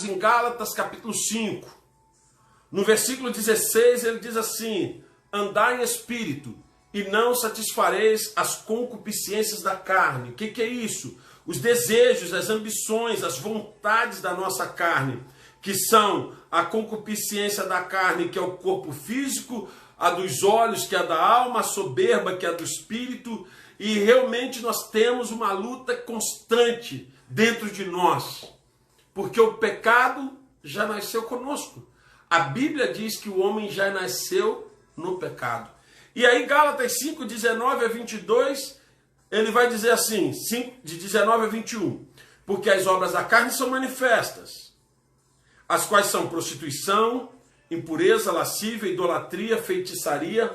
em Gálatas capítulo 5, no versículo 16, ele diz assim: andai em espírito e não satisfareis as concupiscências da carne. O que é isso? Os desejos, as ambições, as vontades da nossa carne, que são a concupiscência da carne, que é o corpo físico, a dos olhos, que é da alma, a soberba, que é do espírito, e realmente nós temos uma luta constante dentro de nós, porque o pecado já nasceu conosco. A Bíblia diz que o homem já nasceu no pecado. E aí Gálatas 5, 19 a 22, ele vai dizer assim, 5, de 19 a 21, porque as obras da carne são manifestas, as quais são prostituição, impureza, lascívia, idolatria, feitiçaria,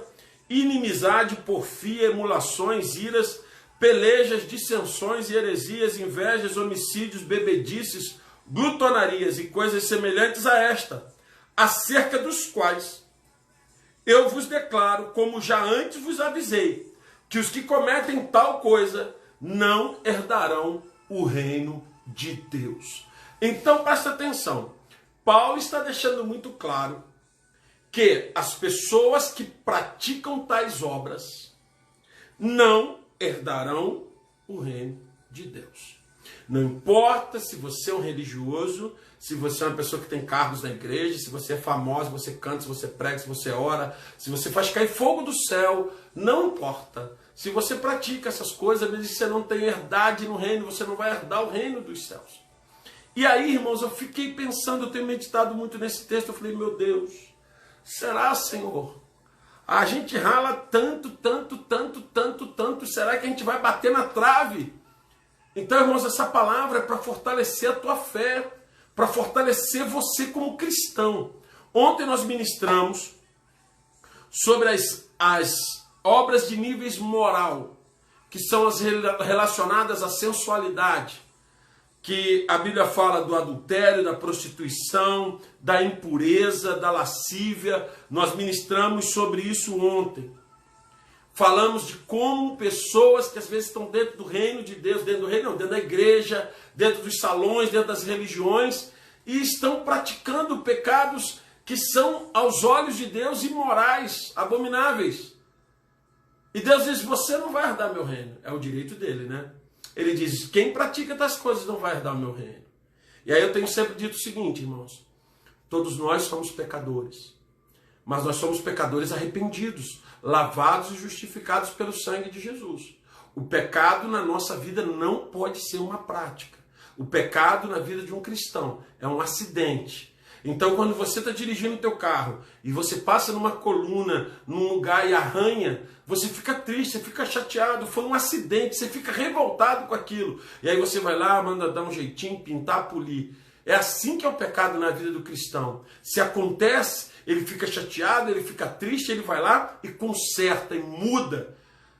inimizade, porfia, emulações, iras, pelejas, dissensões e heresias, invejas, homicídios, bebedices, glutonarias e coisas semelhantes a esta, acerca dos quais eu vos declaro, como já antes vos avisei, que os que cometem tal coisa não herdarão o reino de Deus. Então presta atenção, Paulo está deixando muito claro que as pessoas que praticam tais obras não herdarão o reino de Deus. Não importa se você é um religioso, se você é uma pessoa que tem cargos na igreja, se você é famoso, se você canta, se você prega, se você ora, se você faz cair fogo do céu, não importa. Se você pratica essas coisas, ele diz que você não tem herdade no reino, você não vai herdar o reino dos céus. E aí, irmãos, eu fiquei pensando, eu tenho meditado muito nesse texto, eu falei, meu Deus, será, Senhor? A gente rala tanto, será que a gente vai bater na trave? Então, irmãos, essa palavra é para fortalecer a tua fé, para fortalecer você como cristão. Ontem nós ministramos sobre as obras de níveis moral, que são as relacionadas à sensualidade, que a Bíblia fala do adultério, da prostituição, da impureza, da lascívia. Nós ministramos sobre isso ontem. Falamos de como pessoas que às vezes estão dentro do reino de Deus, dentro da igreja, dentro dos salões, dentro das religiões, e estão praticando pecados que são, aos olhos de Deus, imorais, abomináveis. E Deus diz, você não vai herdar meu reino. É o direito dele, né? Ele diz, quem pratica tais coisas não vai herdar o meu reino. E aí eu tenho sempre dito o seguinte, irmãos, todos nós somos pecadores, mas nós somos pecadores arrependidos, lavados e justificados pelo sangue de Jesus. O pecado na nossa vida não pode ser uma prática. O pecado na vida de um cristão é um acidente. Então, quando você está dirigindo o teu carro e você passa numa coluna, num lugar e arranha, você fica triste, você fica chateado, foi um acidente, você fica revoltado com aquilo. E aí você vai lá, manda dar um jeitinho, pintar, polir. É assim que é o pecado na vida do cristão. Se acontece, ele fica chateado, ele fica triste, ele vai lá e conserta e muda.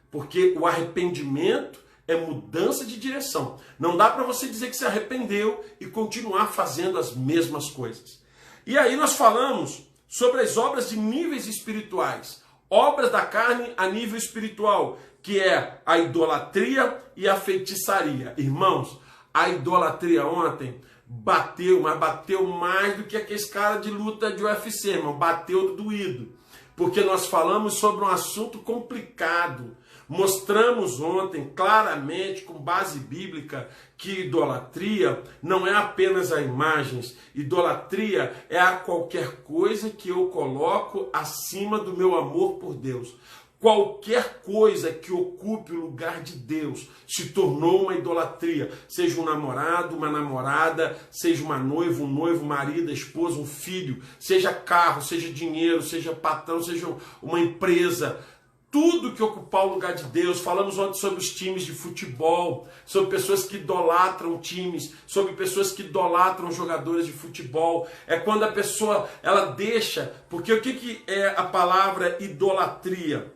Porque o arrependimento é mudança de direção. Não dá para você dizer que se arrependeu e continuar fazendo as mesmas coisas. E aí nós falamos sobre as obras de níveis espirituais. Obras da carne a nível espiritual, que é a idolatria e a feitiçaria. Irmãos, a idolatria ontem bateu, mas bateu mais do que aqueles caras de luta de UFC, irmão. Bateu doído. Porque nós falamos sobre um assunto complicado. Mostramos ontem claramente, com base bíblica, que idolatria não é apenas a imagens. Idolatria é a qualquer coisa que eu coloco acima do meu amor por Deus. Qualquer coisa que ocupe o lugar de Deus se tornou uma idolatria. Seja um namorado, uma namorada, seja uma noiva, um noivo, marido, esposa, um filho, seja carro, seja dinheiro, seja patrão, seja uma empresa. Tudo que ocupar o lugar de Deus. Falamos ontem sobre os times de futebol, sobre pessoas que idolatram times, sobre pessoas que idolatram jogadores de futebol. É quando a pessoa, ela deixa, porque o que é a palavra idolatria?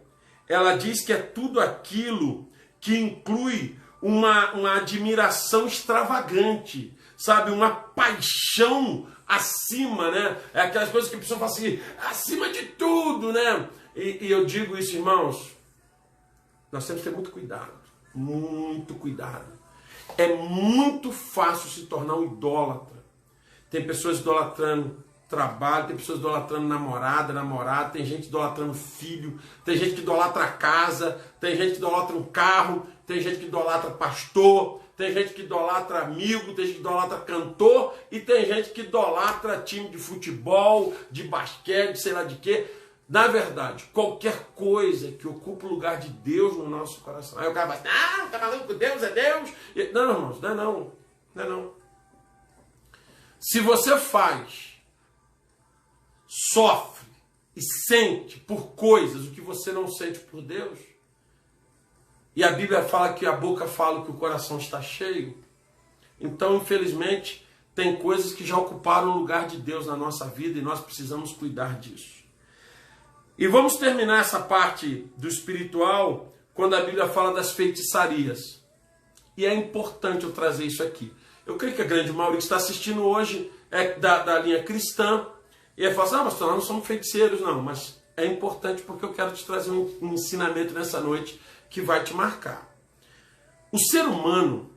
Ela diz que é tudo aquilo que inclui uma admiração extravagante, sabe? Uma paixão acima, né? É aquelas coisas que a pessoa fala assim, acima de tudo, né? E eu digo isso, irmãos, nós temos que ter muito cuidado, muito cuidado. É muito fácil se tornar um idólatra. tem pessoas idolatrando trabalho, tem pessoas idolatrando namorado, tem gente idolatrando filho, tem gente que idolatra a casa, tem gente que idolatra um carro, tem gente que idolatra pastor, tem gente que idolatra amigo, tem gente que idolatra cantor e tem gente que idolatra time de futebol, de basquete, sei lá de quê. Na verdade, qualquer coisa que ocupa o lugar de Deus no nosso coração. Aí o cara vai, tá maluco, Deus é Deus. Não, irmãos, não é não. Se você faz, sofre e sente por coisas o que você não sente por Deus, e a Bíblia fala que a boca fala que o coração está cheio, então, infelizmente, tem coisas que já ocuparam o lugar de Deus na nossa vida e nós precisamos cuidar disso. E vamos terminar essa parte do espiritual quando a Bíblia fala das feitiçarias. E é importante eu trazer isso aqui. Eu creio que a grande maioria que está assistindo hoje é da linha cristã. E aí fala assim, pastor, nós não somos feiticeiros, não. Mas é importante porque eu quero te trazer um ensinamento nessa noite que vai te marcar. O ser humano,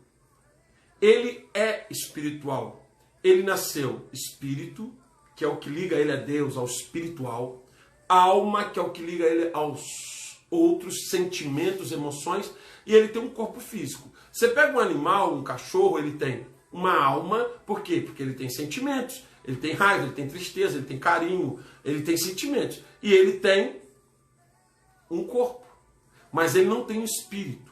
ele é espiritual. Ele nasceu espírito, que é o que liga ele a Deus, ao espiritual. Alma, que é o que liga ele aos outros sentimentos, emoções. E ele tem um corpo físico. Você pega um animal, um cachorro, ele tem uma alma. Por quê? Porque ele tem sentimentos. Ele tem raiva, ele tem tristeza, ele tem carinho, ele tem sentimentos. E ele tem um corpo. Mas ele não tem um espírito.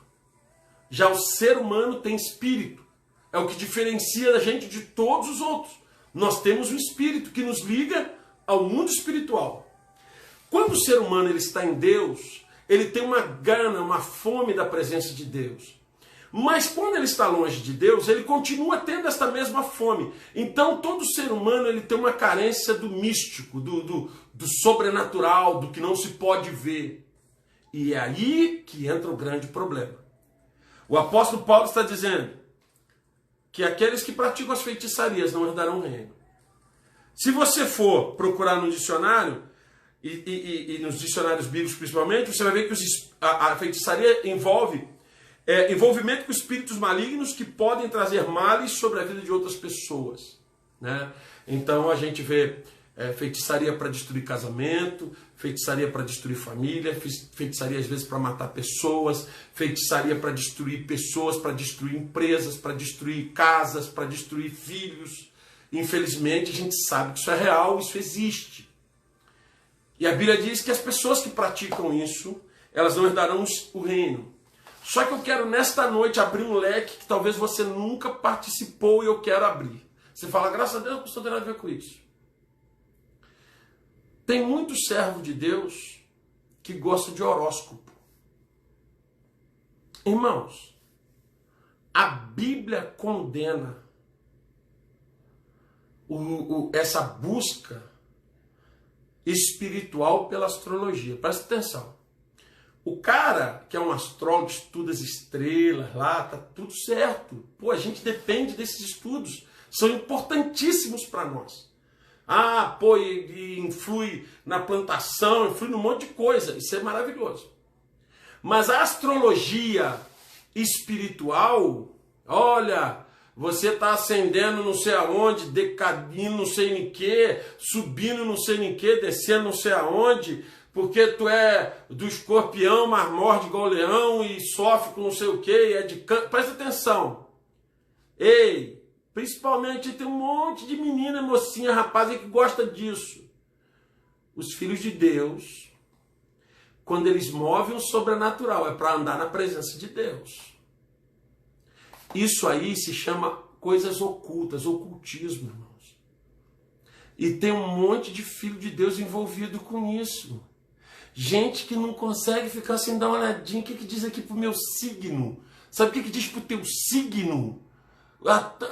Já o ser humano tem espírito. É o que diferencia a gente de todos os outros. Nós temos um espírito que nos liga ao mundo espiritual. Quando o ser humano ele está em Deus, ele tem uma gana, uma fome da presença de Deus. Mas quando ele está longe de Deus, ele continua tendo esta mesma fome. Então todo ser humano ele tem uma carência do místico, do sobrenatural, do que não se pode ver. E é aí que entra o grande problema. O apóstolo Paulo está dizendo que aqueles que praticam as feitiçarias não herdarão o reino. Se você for procurar no dicionário, e nos dicionários bíblicos principalmente, você vai ver que a feitiçaria envolve envolvimento com espíritos malignos que podem trazer males sobre a vida de outras pessoas, né? Então a gente vê feitiçaria para destruir casamento, feitiçaria para destruir família, feitiçaria às vezes para matar pessoas, feitiçaria para destruir pessoas, para destruir empresas, para destruir casas, para destruir filhos. Infelizmente a gente sabe que isso é real, isso existe. E a Bíblia diz que as pessoas que praticam isso, elas não herdarão o reino. Só que eu quero nesta noite abrir um leque que talvez você nunca participou e eu quero abrir. Você fala, graças a Deus, não tem nada a ver com isso. Tem muito servo de Deus que gosta de horóscopo. Irmãos, a Bíblia condena essa busca espiritual pela astrologia. Presta atenção. O cara que é um astrólogo, estuda as estrelas lá, tá tudo certo. Pô, a gente depende desses estudos. São importantíssimos para nós. Ah, pô, e influi na plantação, influi num monte de coisa. Isso é maravilhoso. Mas a astrologia espiritual, olha, você está ascendendo não sei aonde, decadindo não sei em que, subindo não sei em que, descendo não sei aonde, porque tu é do escorpião, mas morde igual leão e sofre com não sei o que, e é de canto. Presta atenção. Ei, principalmente tem um monte de menina, mocinha, rapaz que gosta disso. Os filhos de Deus, quando eles movem o sobrenatural, é para andar na presença de Deus. Isso aí se chama coisas ocultas, ocultismo, irmãos. E tem um monte de filho de Deus envolvido com isso. Gente que não consegue ficar sem dar uma olhadinha. O que diz aqui pro meu signo? Sabe o que diz pro teu signo?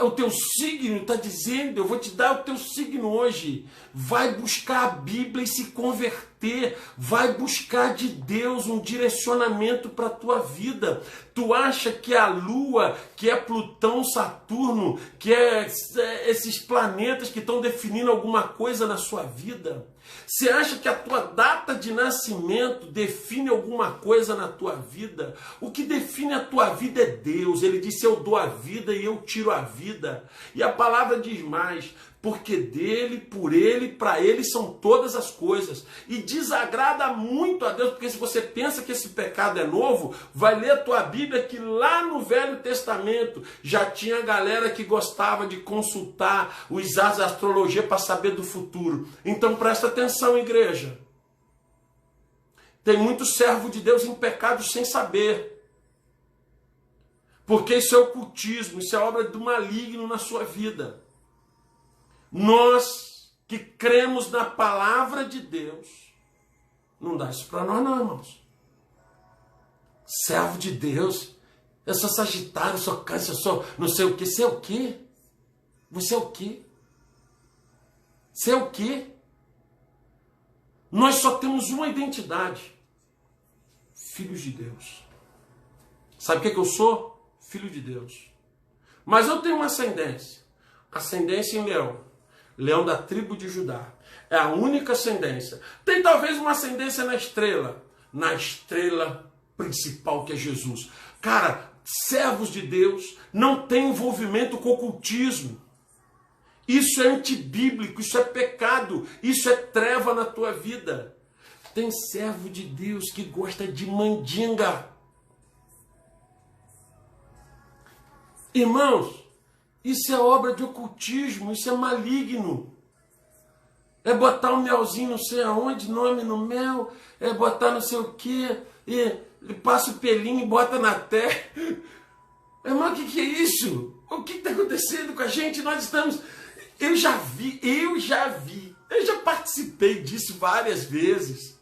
O teu signo está dizendo, eu vou te dar o teu signo hoje. Vai buscar a Bíblia e se converter. Vai buscar de Deus um direcionamento para a tua vida. Tu acha que a Lua, que é Plutão, Saturno, que é esses planetas que estão definindo alguma coisa na sua vida? Você acha que a tua data de nascimento define alguma coisa na tua vida? O que define a tua vida é Deus. Ele disse, eu dou a vida e eu tiro a vida. E a palavra diz mais, porque dele, por ele, para ele são todas as coisas. E desagrada muito a Deus, porque se você pensa que esse pecado é novo, vai ler a tua Bíblia que lá no Velho Testamento já tinha galera que gostava de consultar os astros da astrologia para saber do futuro. Então presta atenção, igreja. Tem muito servo de Deus em pecado sem saber. Porque isso é ocultismo, isso é obra do maligno na sua vida. Nós que cremos na palavra de Deus, não dá isso para nós não, irmãos. Servo de Deus, eu sou Sagitário, eu sou Câncer, eu sou não sei o quê. Você é o quê? Você é o quê? Você é o quê? Nós só temos uma identidade. Filhos de Deus. Sabe o que eu sou? Filho de Deus. Mas eu tenho uma ascendência. Ascendência em Leão. Leão da tribo de Judá. É a única ascendência. Tem talvez uma ascendência na estrela. Na estrela principal que é Jesus. Cara, servos de Deus não tem envolvimento com ocultismo. Isso é antibíblico, isso é pecado, isso é treva na tua vida. Tem servo de Deus que gosta de mandinga. Irmãos, isso é obra de ocultismo, isso é maligno. É botar um melzinho não sei aonde, nome no mel, é botar não sei o quê, e passa o pelinho e bota na terra. Irmão, o que é isso? O que está acontecendo com a gente? Nós estamos... Eu já participei disso várias vezes.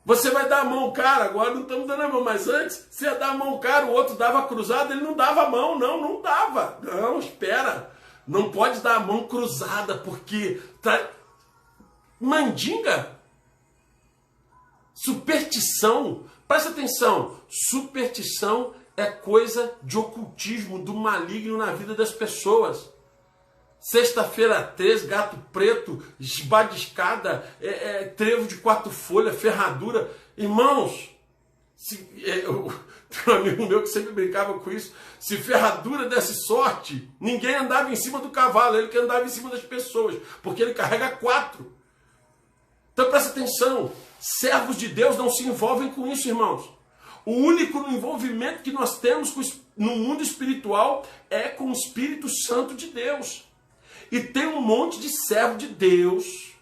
Você vai dar a mão, cara, agora não estamos dando a mão, mas antes, você ia dar a mão, cara, o outro dava cruzada, ele não dava a mão, não dava. Não, espera, não pode dar a mão cruzada, porque tá... Mandinga, superstição, presta atenção, superstição é coisa de ocultismo, do maligno na vida das pessoas. Sexta-feira 13, gato preto, esbadiscada, trevo de 4 folhas, ferradura. Irmãos, tem um amigo meu que sempre brincava com isso. Se ferradura desse sorte, ninguém andava em cima do cavalo, ele que andava em cima das pessoas, porque ele carrega 4. Então presta atenção, servos de Deus não se envolvem com isso, irmãos. O único envolvimento que nós temos no mundo espiritual é com o Espírito Santo de Deus. E tem um monte de servo de Deus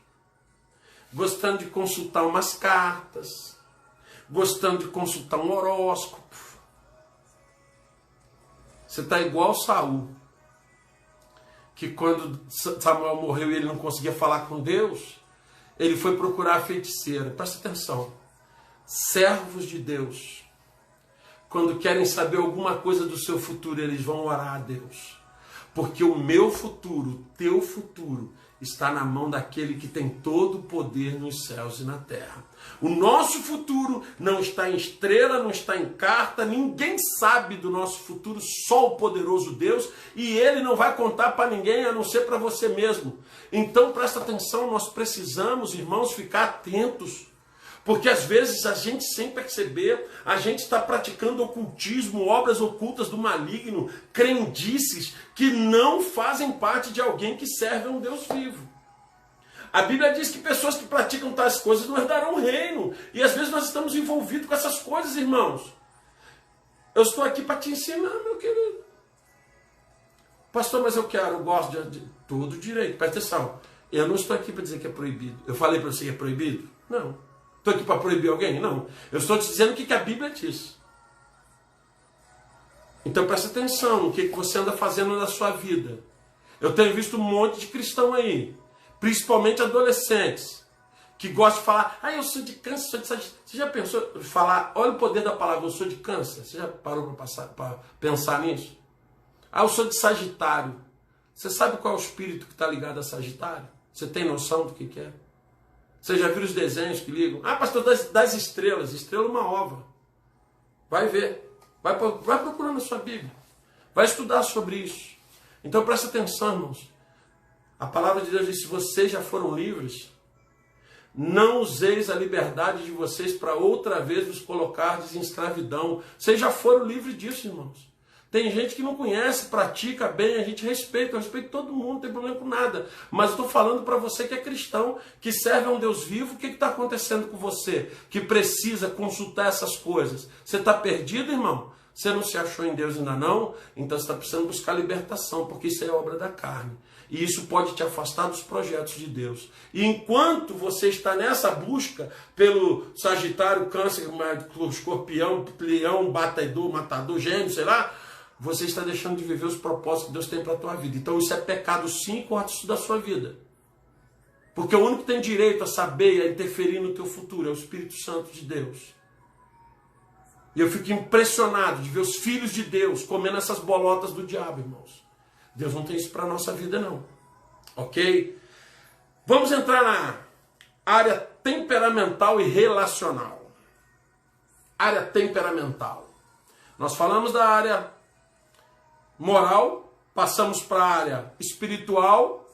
gostando de consultar umas cartas, gostando de consultar um horóscopo. Você está igual Saul, que quando Samuel morreu e ele não conseguia falar com Deus, ele foi procurar a feiticeira. Presta atenção. Servos de Deus, quando querem saber alguma coisa do seu futuro, eles vão orar a Deus. Porque o meu futuro, o teu futuro, está na mão daquele que tem todo o poder nos céus e na terra. O nosso futuro não está em estrela, não está em carta, ninguém sabe do nosso futuro, só o poderoso Deus, e ele não vai contar para ninguém, a não ser para você mesmo. Então presta atenção, nós precisamos, irmãos, ficar atentos. Porque às vezes a gente, sem perceber, a gente está praticando ocultismo, obras ocultas do maligno, crendices que não fazem parte de alguém que serve a um Deus vivo. A Bíblia diz que pessoas que praticam tais coisas não herdarão o reino. E às vezes nós estamos envolvidos com essas coisas, irmãos. Eu estou aqui para te ensinar, meu querido. Pastor, mas eu gosto de todo direito. Presta atenção. Eu não estou aqui para dizer que é proibido. Eu falei para você que é proibido? Não. Estou aqui para proibir alguém? Não. Eu estou te dizendo o que a Bíblia diz. Então presta atenção no que você anda fazendo na sua vida. Eu tenho visto um monte de cristão aí, principalmente adolescentes, que gostam de falar, eu sou de câncer, sou de Sagitário. Você já pensou em falar, olha o poder da palavra, eu sou de câncer? Você já parou para pensar nisso? Eu sou de Sagitário. Você sabe qual é o espírito que está ligado a Sagitário? Você tem noção do que é? Você já viu os desenhos que ligam? Pastor, das estrelas. Estrela é uma ova. Vai ver. Vai procurar na sua Bíblia. Vai estudar sobre isso. Então presta atenção, irmãos. A palavra de Deus diz, se vocês já foram livres, não useis a liberdade de vocês para outra vez vos colocardes em escravidão. Vocês já foram livres disso, irmãos. Tem gente que não conhece, pratica bem, a gente respeita, eu respeito todo mundo, não tem problema com nada. Mas eu estou falando para você que é cristão, que serve a um Deus vivo, o que está acontecendo com você? Que precisa consultar essas coisas. Você está perdido, irmão? Você não se achou em Deus ainda não? Então você está precisando buscar libertação, porque isso é obra da carne. E isso pode te afastar dos projetos de Deus. E enquanto você está nessa busca pelo Sagitário, Câncer, Escorpião, Leão, Batedor, Matador, Gêmeo, sei lá, você está deixando de viver os propósitos que Deus tem para a tua vida. Então isso é pecado sim, corta isso da sua vida. Porque o único que tem direito a saber e a interferir no teu futuro é o Espírito Santo de Deus. E eu fico impressionado de ver os filhos de Deus comendo essas bolotas do diabo, irmãos. Deus não tem isso para a nossa vida, não. Ok? Vamos entrar na área temperamental e relacional. Área temperamental. Nós falamos da área moral, passamos para a área espiritual,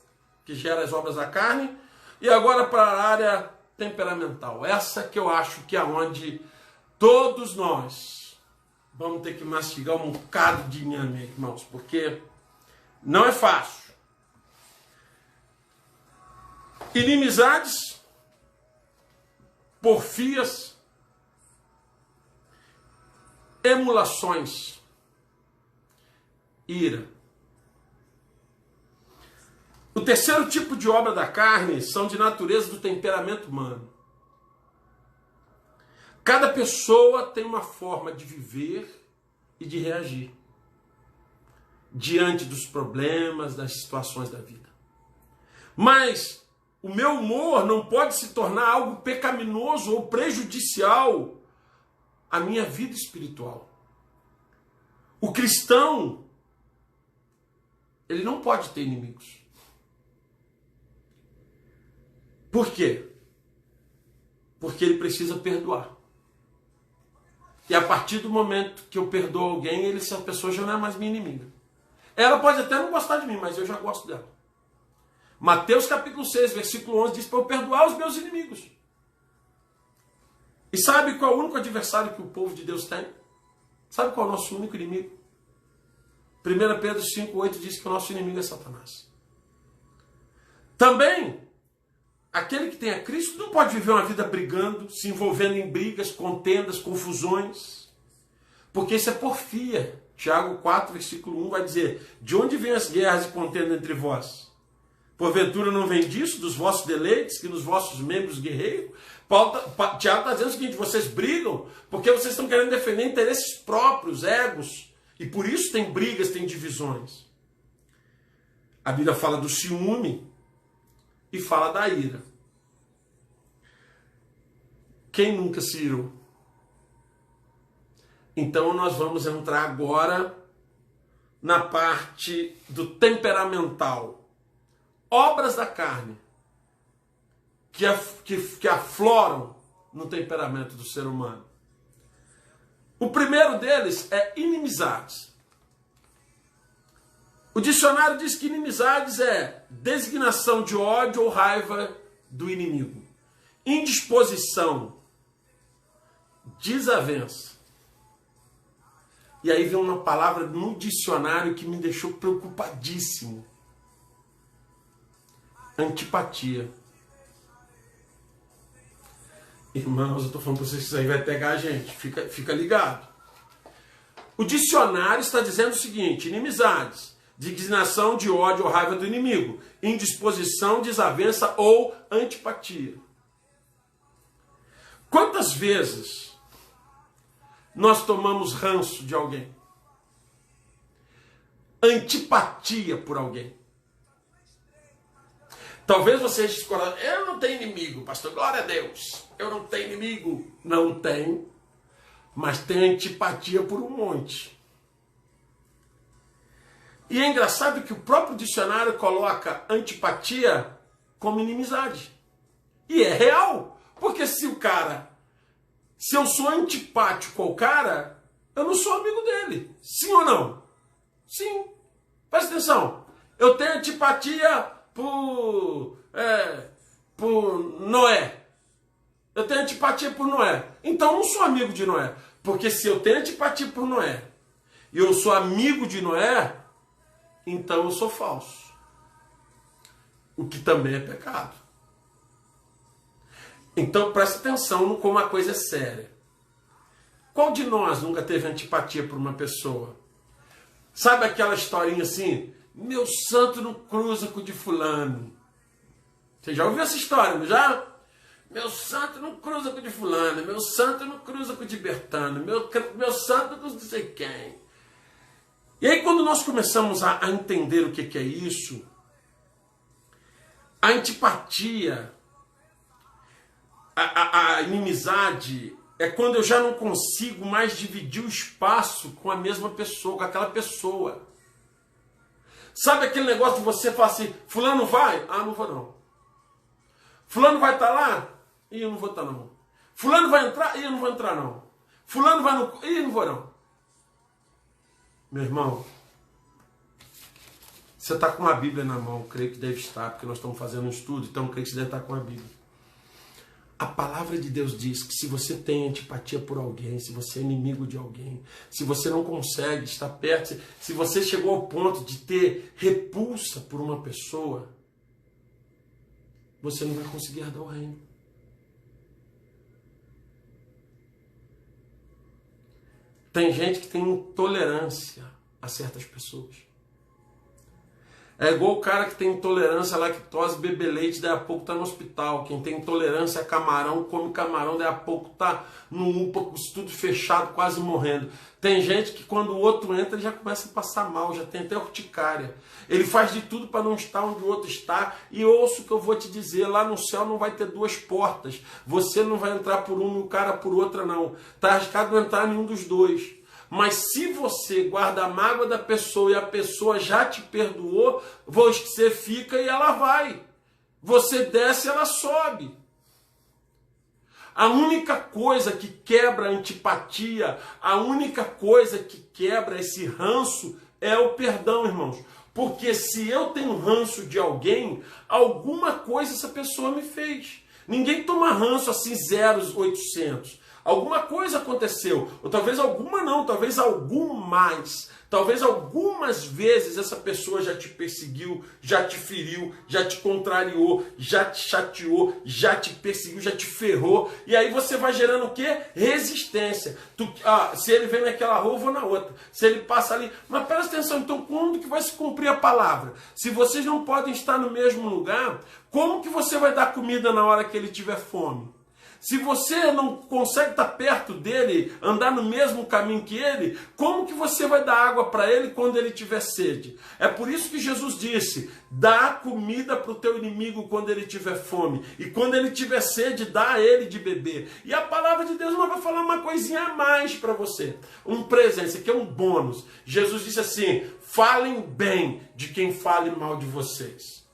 que gera as obras da carne, e agora para a área temperamental. Essa que eu acho que é onde todos nós vamos ter que mastigar um bocado de inhame, irmãos, porque não é fácil. Inimizades, porfias, emulações, ira. O terceiro tipo de obra da carne são de natureza do temperamento humano. Cada pessoa tem uma forma de viver e de reagir diante dos problemas, das situações da vida. Mas o meu humor não pode se tornar algo pecaminoso ou prejudicial à minha vida espiritual. O cristão, ele não pode ter inimigos. Por quê? Porque ele precisa perdoar. E a partir do momento que eu perdoo alguém, essa pessoa já não é mais minha inimiga. Ela pode até não gostar de mim, mas eu já gosto dela. Mateus capítulo 6, versículo 11 diz para eu perdoar os meus inimigos. E sabe qual é o único adversário que o povo de Deus tem? Sabe qual é o nosso único inimigo? 1 Pedro 5,8 diz que o nosso inimigo é Satanás. Também, aquele que tem a Cristo não pode viver uma vida brigando, se envolvendo em brigas, contendas, confusões, porque isso é porfia. Tiago 4, versículo 1 vai dizer: de onde vêm as guerras e contendas entre vós? Porventura não vem disso, dos vossos deleites, que nos vossos membros guerreiros? Tiago está dizendo o seguinte: vocês brigam porque vocês estão querendo defender interesses próprios, egos, e por isso tem brigas, tem divisões. A Bíblia fala do ciúme e fala da ira. Quem nunca se irou? Então nós vamos entrar agora na parte do temperamental. Obras da carne que afloram no temperamento do ser humano. O primeiro deles é inimizades. O dicionário diz que inimizades é designação de ódio ou raiva do inimigo. Indisposição, desavença. E aí vem uma palavra no dicionário que me deixou preocupadíssimo. Antipatia. Irmãos, eu estou falando para vocês que isso aí vai pegar a gente. Fica ligado. O dicionário está dizendo o seguinte: inimizades, designação de ódio ou raiva do inimigo, indisposição, desavença ou antipatia. Quantas vezes nós tomamos ranço de alguém? Antipatia por alguém. Talvez você escolha: eu não tenho inimigo, pastor, glória a Deus. Eu não tenho inimigo. Não tem, mas tem antipatia por um monte. E é engraçado que o próprio dicionário coloca antipatia como inimizade. E é real. Porque se eu sou antipático ao cara, eu não sou amigo dele. Sim ou não? Sim. Presta atenção. Eu tenho antipatia por Noé. Eu tenho antipatia por Noé. Então eu não sou amigo de Noé. Porque se eu tenho antipatia por Noé e eu sou amigo de Noé, então eu sou falso. O que também é pecado. Então presta atenção como a coisa é séria. Qual de nós nunca teve antipatia por uma pessoa? Sabe aquela historinha assim? Meu santo não cruza com o de fulano. Você já ouviu essa história, não já? Meu santo não cruza com o de fulano. Meu santo não cruza com o de Bertano. Meu santo não sei quem. E aí quando nós começamos a entender o que é isso, a antipatia, a inimizade, é quando eu já não consigo mais dividir o espaço com a mesma pessoa, com aquela pessoa. Sabe aquele negócio de você falar assim, fulano vai? Ah, não vou não. Fulano vai estar lá? Ih, eu não vou estar não. Fulano vai entrar? Ih, eu não vou entrar não. Fulano vai no... Ih, eu não vou não. Meu irmão, você está com a Bíblia na mão, creio que deve estar, porque nós estamos fazendo um estudo, então creio que você deve estar com a Bíblia. A palavra de Deus diz que se você tem antipatia por alguém, se você é inimigo de alguém, se você não consegue estar perto, se você chegou ao ponto de ter repulsa por uma pessoa, você não vai conseguir herdar o reino. Tem gente que tem intolerância a certas pessoas. É igual o cara que tem intolerância à lactose, bebe leite, daí a pouco está no hospital. Quem tem intolerância a camarão, come camarão, daí a pouco está no UPA, com tudo fechado, quase morrendo. Tem gente que quando o outro entra, ele já começa a passar mal, já tem até urticária. Ele faz de tudo para não estar onde o outro está. E ouço o que eu vou te dizer, lá no céu não vai ter duas portas. Você não vai entrar por uma e o cara por outra, não. Está arriscado não entrar em nenhum dos dois. Mas se você guarda a mágoa da pessoa e a pessoa já te perdoou, você fica e ela vai. Você desce e ela sobe. A única coisa que quebra a antipatia, a única coisa que quebra esse ranço é o perdão, irmãos. Porque se eu tenho ranço de alguém, alguma coisa essa pessoa me fez. Ninguém toma ranço assim 0,800. Alguma coisa aconteceu, ou talvez alguma não, talvez algumas. Talvez algumas vezes essa pessoa já te perseguiu, já te feriu, já te contrariou, já te chateou, já te perseguiu, já te ferrou. E aí você vai gerando o quê? Resistência. Se ele vem naquela rua, eu vou na outra. Se ele passa ali... Mas presta atenção, então quando que vai se cumprir a palavra? Se vocês não podem estar no mesmo lugar, como que você vai dar comida na hora que ele tiver fome? Se você não consegue estar perto dele, andar no mesmo caminho que ele, como que você vai dar água para ele quando ele tiver sede? É por isso que Jesus disse, dá comida para o teu inimigo quando ele tiver fome. E quando ele tiver sede, dá a ele de beber. E a palavra de Deus vai falar uma coisinha a mais para você. Um presente, isso aqui é um bônus. Jesus disse assim, falem bem de quem fale mal de vocês.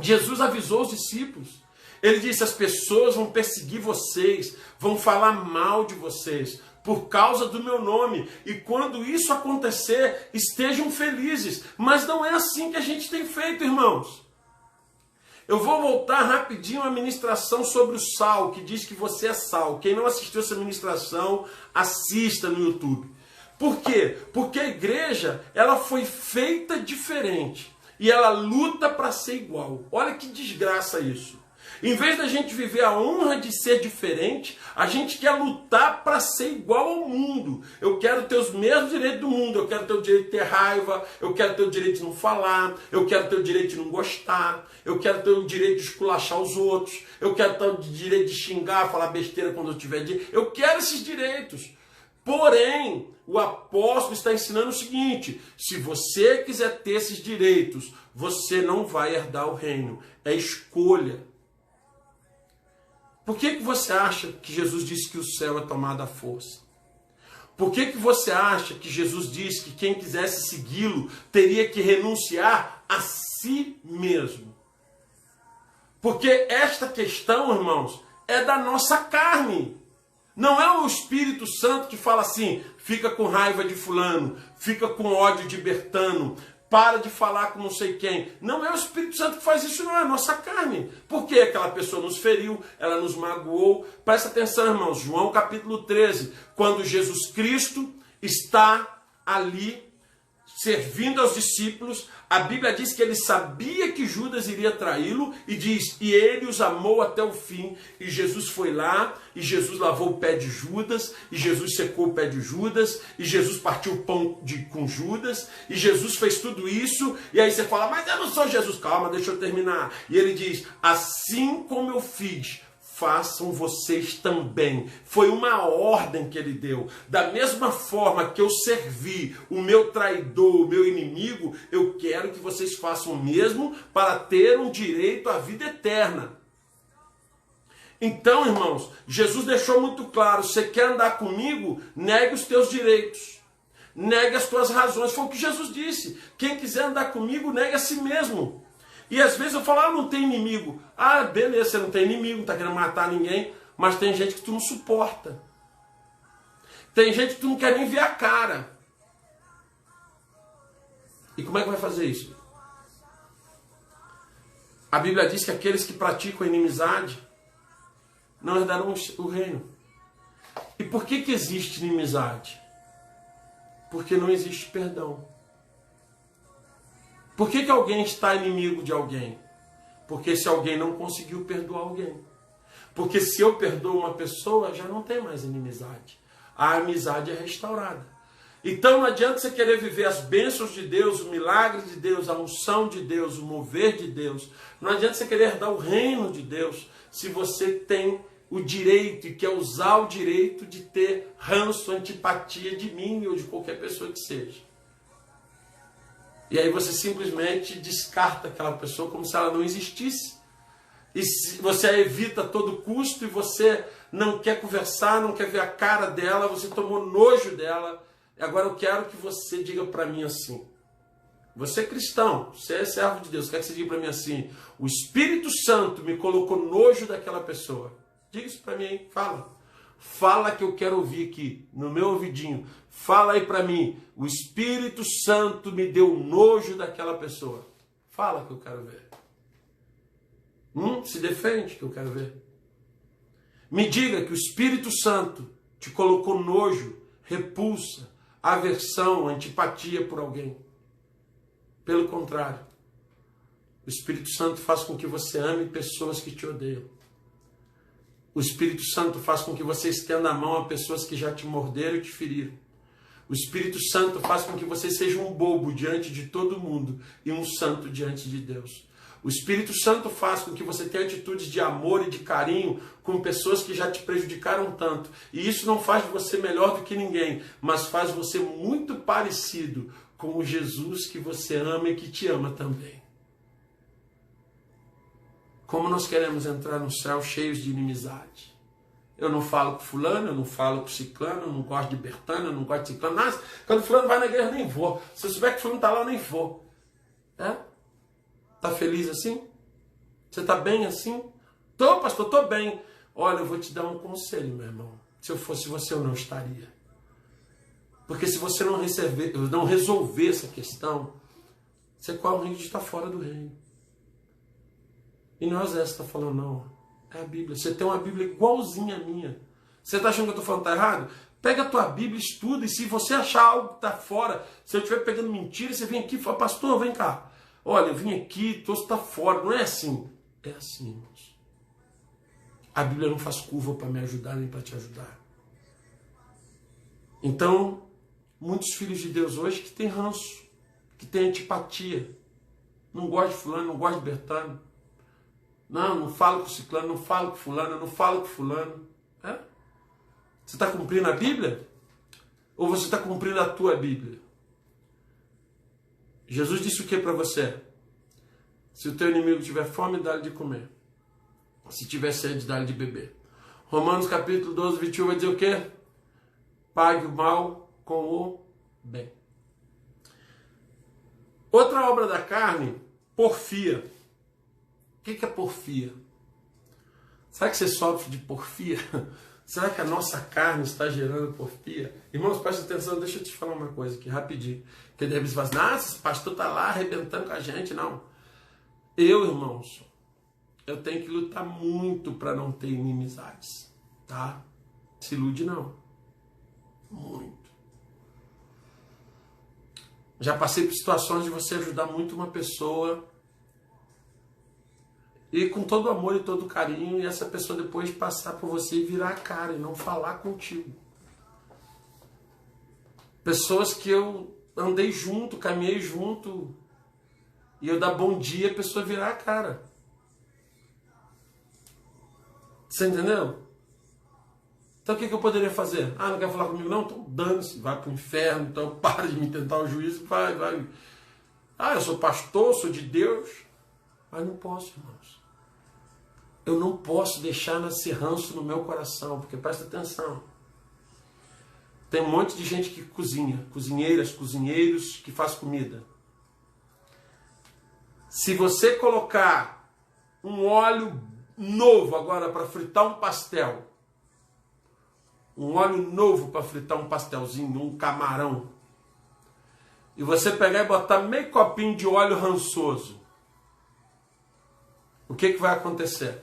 Jesus avisou os discípulos. Ele disse, as pessoas vão perseguir vocês, vão falar mal de vocês, por causa do meu nome. E quando isso acontecer, estejam felizes. Mas não é assim que a gente tem feito, irmãos. Eu vou voltar rapidinho à ministração sobre o sal, que diz que você é sal. Quem não assistiu essa ministração, assista no YouTube. Por quê? Porque a igreja, ela foi feita diferente. E ela luta para ser igual. Olha que desgraça isso. Em vez da gente viver a honra de ser diferente, a gente quer lutar para ser igual ao mundo. Eu quero ter os mesmos direitos do mundo, eu quero ter o direito de ter raiva, eu quero ter o direito de não falar, eu quero ter o direito de não gostar, eu quero ter o direito de esculachar os outros, eu quero ter o direito de xingar, falar besteira quando eu tiver direito. Eu quero esses direitos. Porém, o apóstolo está ensinando o seguinte, se você quiser ter esses direitos, você não vai herdar o reino. É escolha. Por que você acha que Jesus disse que o céu é tomado à força? Por que você acha que Jesus disse que quem quisesse segui-lo teria que renunciar a si mesmo? Porque esta questão, irmãos, é da nossa carne. Não é o Espírito Santo que fala assim, fica com raiva de fulano, fica com ódio de Bertano, para de falar com não sei quem. Não é o Espírito Santo que faz isso, não é a nossa carne. Porque aquela pessoa nos feriu, ela nos magoou. Presta atenção, irmãos, João capítulo 13, quando Jesus Cristo está ali servindo aos discípulos, a Bíblia diz que ele sabia que Judas iria traí-lo e diz, e ele os amou até o fim. E Jesus foi lá, e Jesus lavou o pé de Judas, e Jesus secou o pé de Judas, e Jesus partiu o pão com Judas, e Jesus fez tudo isso. E aí você fala, mas eu não sou Jesus. Calma, deixa eu terminar. E ele diz, assim como eu fiz, façam vocês também. Foi uma ordem que ele deu. Da mesma forma que eu servi o meu traidor, o meu inimigo, eu quero que vocês façam o mesmo para ter um direito à vida eterna. Então, irmãos, Jesus deixou muito claro, você quer andar comigo? Negue os teus direitos. Negue as tuas razões. Foi o que Jesus disse. Quem quiser andar comigo, negue a si mesmo. E às vezes eu falo, não tem inimigo. Ah, beleza, você não tem inimigo, não está querendo matar ninguém, mas tem gente que tu não suporta. Tem gente que tu não quer nem ver a cara. E como é que vai fazer isso? A Bíblia diz que aqueles que praticam a inimizade não herdarão o reino. E por que existe inimizade? Porque não existe perdão. Por que alguém está inimigo de alguém? Porque se alguém não conseguiu perdoar alguém. Porque se eu perdoo uma pessoa, já não tem mais inimizade. A amizade é restaurada. Então não adianta você querer viver as bênçãos de Deus, o milagre de Deus, a unção de Deus, o mover de Deus. Não adianta você querer dar o reino de Deus se você tem o direito e quer usar o direito de ter ranço, antipatia de mim ou de qualquer pessoa que seja. E aí você simplesmente descarta aquela pessoa como se ela não existisse. E você a evita a todo custo e você não quer conversar, não quer ver a cara dela, você tomou nojo dela. E agora eu quero que você diga para mim assim. Você é cristão, você é servo de Deus, eu quero que você diga para mim assim. O Espírito Santo me colocou nojo daquela pessoa. Diga isso para mim aí, fala. Fala que eu quero ouvir aqui, no meu ouvidinho. Fala aí para mim. O Espírito Santo me deu nojo daquela pessoa. Fala que eu quero ver. Se defende que eu quero ver. Me diga que o Espírito Santo te colocou nojo, repulsa, aversão, antipatia por alguém. Pelo contrário. O Espírito Santo faz com que você ame pessoas que te odeiam. O Espírito Santo faz com que você estenda a mão a pessoas que já te morderam e te feriram. O Espírito Santo faz com que você seja um bobo diante de todo mundo e um santo diante de Deus. O Espírito Santo faz com que você tenha atitudes de amor e de carinho com pessoas que já te prejudicaram tanto. E isso não faz de você melhor do que ninguém, mas faz você muito parecido com o Jesus que você ama e que te ama também. Como nós queremos entrar no céu cheios de inimizade? Eu não falo com fulano, eu não falo com ciclano, eu não gosto de Bertano, eu não gosto de ciclano. Mas quando fulano vai na igreja, eu nem vou. Se eu souber que fulano está lá, eu nem vou. Está feliz assim? Você está bem assim? Tô, pastor, estou bem. Olha, eu vou te dar um conselho, meu irmão. Se eu fosse você, eu não estaria. Porque se você não resolver essa questão, você corre o risco de estar fora do reino. E não é o Zé que está falando, não. É a Bíblia. Você tem uma Bíblia igualzinha à minha. Você está achando que eu estou falando que está errado? Pega a tua Bíblia, estuda. E se você achar algo que está fora, se eu estiver pegando mentira, você vem aqui e fala, pastor, vem cá. Olha, eu vim aqui, você está fora. Não é assim. É assim, irmãos. A Bíblia não faz curva para me ajudar nem para te ajudar. Então, muitos filhos de Deus hoje que têm ranço, que têm antipatia. Não gosta de fulano, não gosta de Bertano. Não falo com ciclano, não falo com fulano, não falo com fulano. Você está cumprindo a Bíblia? Ou você está cumprindo a tua Bíblia? Jesus disse o que para você? Se o teu inimigo tiver fome, dá-lhe de comer. Se tiver sede, dá-lhe de beber. Romanos capítulo 12, 21 vai dizer o quê? Pague o mal com o bem. Outra obra da carne, porfia. O que é porfia? Será que você sofre de porfia? Será que a nossa carne está gerando porfia? Irmãos, presta atenção, deixa eu te falar uma coisa aqui, rapidinho. Porque de repente você fala assim, nossa, esse pastor está lá arrebentando com a gente. Não. Eu, irmãos, eu tenho que lutar muito para não ter inimizades. Tá? Se ilude não. Muito. Já passei por situações de você ajudar muito uma pessoa e com todo amor e todo carinho, e essa pessoa depois passar por você e virar a cara e não falar contigo. Pessoas que eu andei junto, caminhei junto, e eu dar bom dia e a pessoa virar a cara. Você entendeu? Então o que eu poderia fazer? Ah, não quer falar comigo não? Então dane-se, vai para o inferno, então para de me tentar o juízo, vai. Ah, eu sou pastor, sou de Deus. Mas não posso, irmãos. Eu não posso deixar nascer ranço no meu coração, porque presta atenção. Tem um monte de gente que cozinha, cozinheiras, cozinheiros que faz comida. Se você colocar um óleo novo agora para fritar um pastel, um óleo novo para fritar um pastelzinho, um camarão, e você pegar e botar meio copinho de óleo rançoso, o que vai acontecer?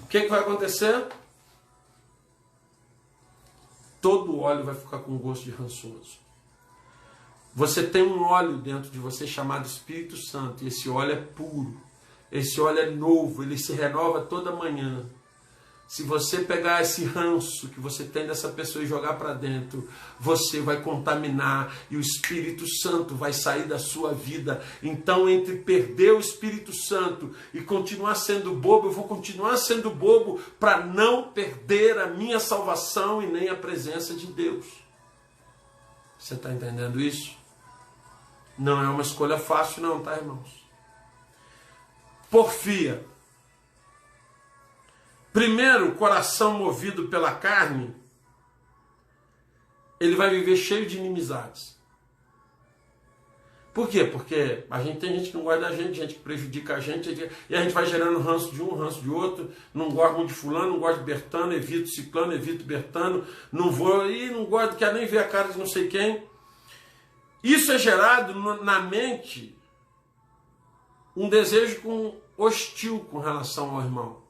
O que vai acontecer? Todo o óleo vai ficar com gosto de rançoso. Você tem um óleo dentro de você chamado Espírito Santo, e esse óleo é puro, esse óleo é novo, ele se renova toda manhã. Se você pegar esse ranço que você tem dessa pessoa e jogar para dentro, você vai contaminar e o Espírito Santo vai sair da sua vida. Então, entre perder o Espírito Santo e continuar sendo bobo, eu vou continuar sendo bobo para não perder a minha salvação e nem a presença de Deus. Você está entendendo isso? Não é uma escolha fácil não, tá, irmãos? Porfia. Primeiro, o coração movido pela carne, ele vai viver cheio de inimizades. Por quê? Porque tem gente que não gosta da gente que prejudica a gente, e a gente vai gerando ranço de um, ranço de outro, não gosto muito de fulano, não gosto de Bertano, evito ciclano, evito Bertano, não vou, e não gosto, quero nem ver a cara de não sei quem. Isso é gerado na mente um desejo hostil com relação ao irmão.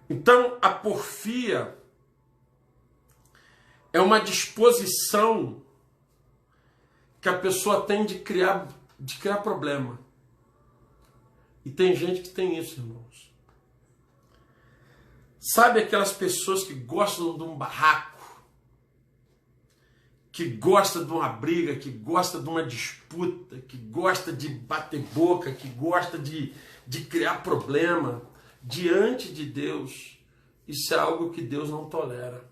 Então, a porfia é uma disposição que a pessoa tem de criar problema. E tem gente que tem isso, irmãos. Sabe aquelas pessoas que gostam de um barraco, que gosta de uma briga, que gosta de uma disputa, que gosta de bater boca, que gosta de criar problema? Diante de Deus, isso é algo que Deus não tolera.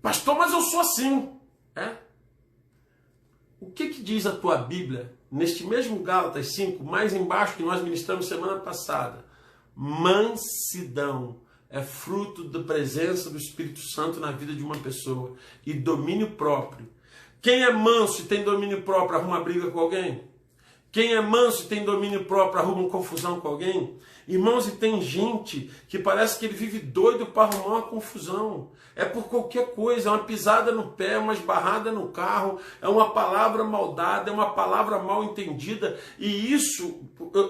Pastor, mas eu sou assim. É? O que diz a tua Bíblia, neste mesmo Gálatas 5, mais embaixo que nós ministramos semana passada? Mansidão é fruto da presença do Espírito Santo na vida de uma pessoa. E domínio próprio. Quem é manso e tem domínio próprio arruma briga com alguém? Quem é manso e tem domínio próprio arruma confusão com alguém? Irmãos, e tem gente que parece que ele vive doido para arrumar uma confusão. É por qualquer coisa, é uma pisada no pé, uma esbarrada no carro, é uma palavra mal dada, é uma palavra mal entendida. E isso,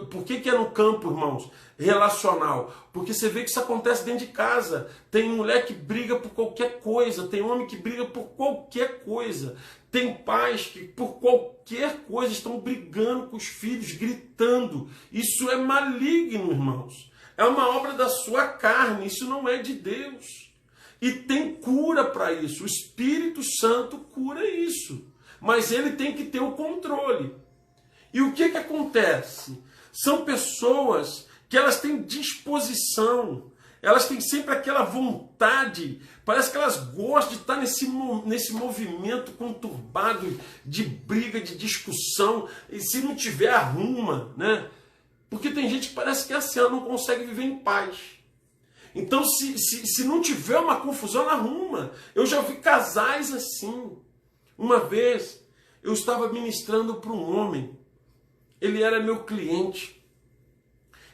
por que é no campo, irmãos? Relacional. Porque você vê que isso acontece dentro de casa. Tem mulher que briga por qualquer coisa, tem homem que briga por qualquer coisa. Tem pais que por qualquer coisa estão brigando com os filhos, gritando. Isso é maligno, irmãos. É uma obra da sua carne, isso não é de Deus. E tem cura para isso. O Espírito Santo cura isso. Mas ele tem que ter o controle. E o que acontece? São pessoas que elas têm disposição, elas têm sempre aquela vontade, parece que elas gostam de estar nesse movimento conturbado de briga, de discussão, e se não tiver, arruma, né? Porque tem gente que parece que é assim, ela não consegue viver em paz. Então, se não tiver uma confusão, ela arruma. Eu já vi casais assim. Uma vez, eu estava ministrando para um homem, ele era meu cliente,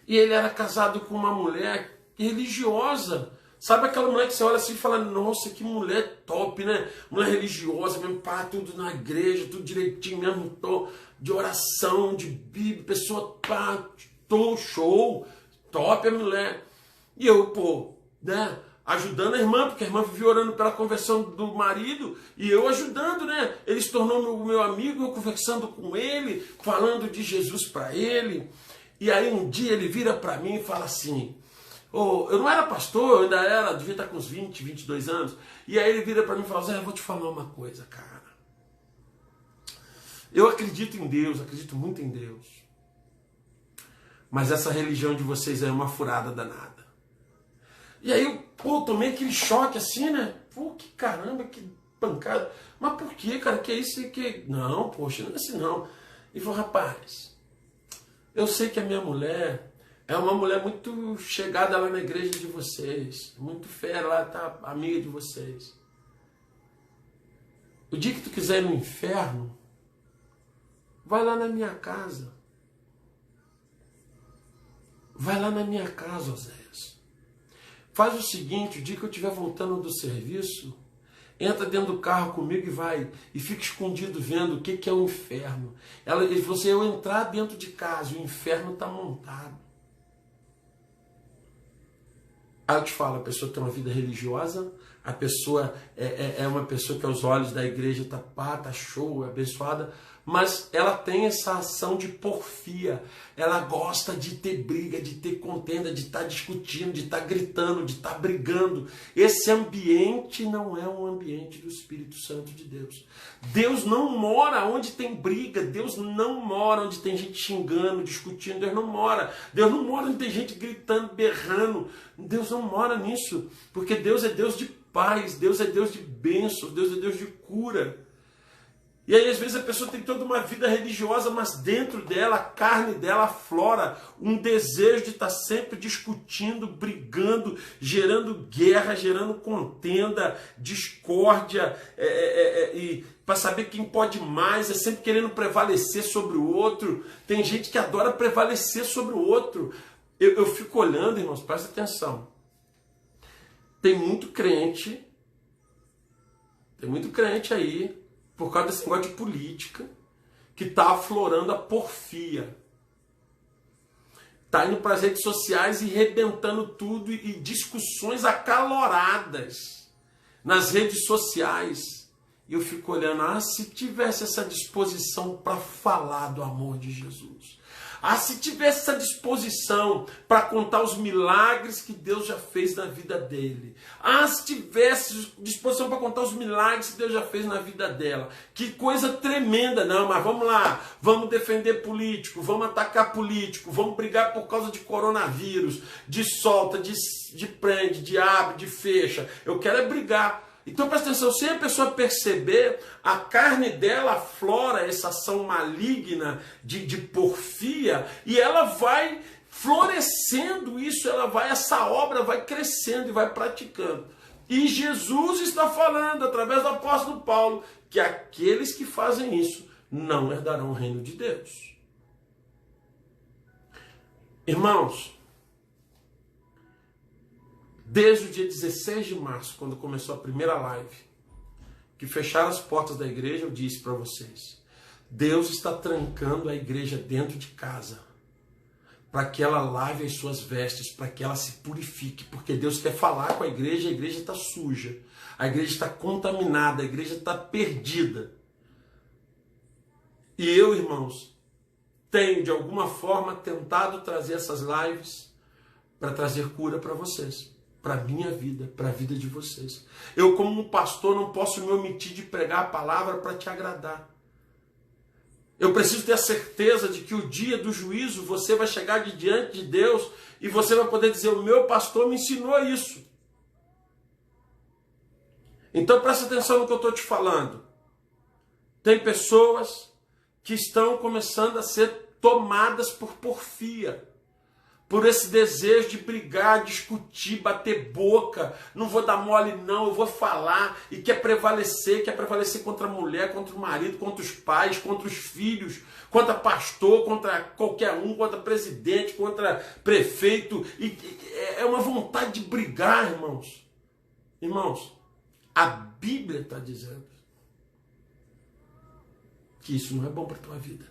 e ele era casado com uma mulher religiosa, Sabe aquela mulher que você olha assim e fala, nossa, que mulher top, né? Mulher religiosa, mesmo, pá, tudo na igreja, tudo direitinho, mesmo tom de oração, de Bíblia, pessoa, pá, show, top a mulher. E eu, pô, né, ajudando a irmã, porque a irmã vivia orando pela conversão do marido, e eu ajudando, né? Ele se tornou meu amigo, eu conversando com ele, falando de Jesus para ele. E aí um dia ele vira para mim e fala assim, oh, eu não era pastor, eu ainda era, devia estar com uns 20, 22 anos. E aí ele vira para mim e fala, Zé, eu vou te falar uma coisa, cara. Eu acredito em Deus, acredito muito em Deus. Mas essa religião de vocês é uma furada danada. E aí, pô, tomei aquele choque assim, né? Pô, que caramba, que pancada. Mas por que, cara? Que é isso? Que... Não, poxa, não é assim não. Ele falou, rapaz, eu sei que a minha mulher é uma mulher muito chegada lá na igreja de vocês. Muito fera, ela tá amiga de vocês. O dia que tu quiser ir no inferno, vai lá na minha casa. Vai lá na minha casa, Oséias. Faz o seguinte, o dia que eu estiver voltando do serviço, entra dentro do carro comigo e vai. E fica escondido vendo o que é o inferno. Ele falou assim, eu entrar dentro de casa, o inferno está montado. Aí eu te falo, a pessoa tem uma vida religiosa, a pessoa é uma pessoa que aos olhos da igreja tá show, é abençoada, mas ela tem essa ação de porfia. Ela gosta de ter briga, de ter contenda, de estar discutindo, de estar gritando, de estar brigando. Esse ambiente não é um ambiente do Espírito Santo de Deus. Deus não mora onde tem briga, Deus não mora onde tem gente xingando, discutindo, Deus não mora. Deus não mora onde tem gente gritando, berrando. Deus não mora nisso, porque Deus é Deus de paz, Deus é Deus de bênção, Deus é Deus de cura. E aí às vezes a pessoa tem toda uma vida religiosa, mas dentro dela, a carne dela aflora um desejo de estar sempre discutindo, brigando, gerando guerra, gerando contenda, discórdia, e para saber quem pode mais, é sempre querendo prevalecer sobre o outro. Tem gente que adora prevalecer sobre o outro. Eu fico olhando, irmãos, presta atenção. Tem muito crente aí, por causa desse negócio de política, que está aflorando a porfia. Está indo para as redes sociais e rebentando tudo, e discussões acaloradas nas redes sociais. E eu fico olhando, se tivesse essa disposição para falar do amor de Jesus. Se tivesse essa disposição para contar os milagres que Deus já fez na vida dele. Se tivesse disposição para contar os milagres que Deus já fez na vida dela. Que coisa tremenda. Não, mas vamos lá, vamos defender político, vamos atacar político, vamos brigar por causa de coronavírus, de solta, de prende, de abre, de fecha. Eu quero é brigar. Então presta atenção, se a pessoa perceber, a carne dela aflora essa ação maligna de porfia, e ela vai florescendo isso, essa obra vai crescendo e vai praticando. E Jesus está falando, através do apóstolo Paulo, que aqueles que fazem isso não herdarão o reino de Deus. Irmãos, desde o dia 16 de março, quando começou a primeira live, que fecharam as portas da igreja, eu disse para vocês, Deus está trancando a igreja dentro de casa, para que ela lave as suas vestes, para que ela se purifique, porque Deus quer falar com a igreja está suja, a igreja está contaminada, a igreja está perdida. E eu, irmãos, tenho de alguma forma tentado trazer essas lives para trazer cura para vocês. Para a minha vida, para a vida de vocês. Eu, como um pastor, não posso me omitir de pregar a palavra para te agradar. Eu preciso ter a certeza de que o dia do juízo você vai chegar diante de Deus e você vai poder dizer, o meu pastor me ensinou isso. Então presta atenção no que eu estou te falando. Tem pessoas que estão começando a ser tomadas por porfia. por esse desejo de brigar, discutir, bater boca. Não vou dar mole não, eu vou falar. E quer prevalecer contra a mulher, contra o marido, contra os pais, contra os filhos, contra pastor, contra qualquer um, contra presidente, contra prefeito. É uma vontade de brigar, irmãos. Irmãos, a Bíblia está dizendo que isso não é bom para a tua vida.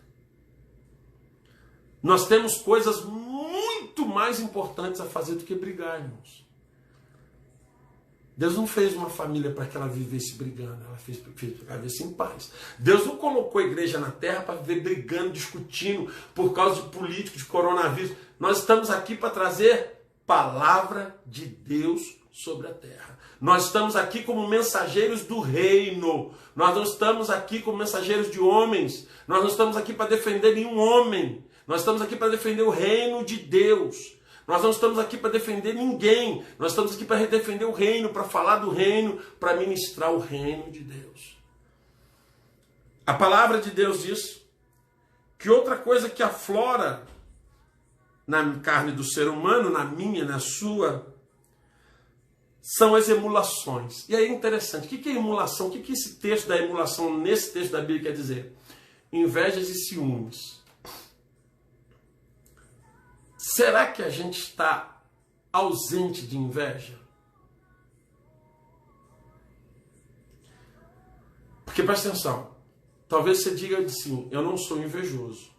Nós temos coisas muito mais importantes a fazer do que brigar, irmãos. Deus não fez uma família para que ela vivesse brigando, ela fez para que ela vivesse em paz. Deus não colocou a igreja na terra para viver brigando, discutindo por causa de políticos, de coronavírus. Nós estamos aqui para trazer palavra de Deus sobre a terra. Nós estamos aqui como mensageiros do reino. Nós não estamos aqui como mensageiros de homens. Nós não estamos aqui para defender nenhum homem. Nós estamos aqui para defender o reino de Deus. Nós não estamos aqui para defender ninguém. Nós estamos aqui para defender o reino, para falar do reino, para ministrar o reino de Deus. A palavra de Deus diz que outra coisa que aflora na carne do ser humano, na minha, na sua, são as emulações. E aí é interessante. O que é emulação? O que esse texto da emulação, nesse texto da Bíblia, quer dizer? Invejas e ciúmes. Será que a gente está ausente de inveja? Porque presta atenção, talvez você diga assim, eu não sou invejoso.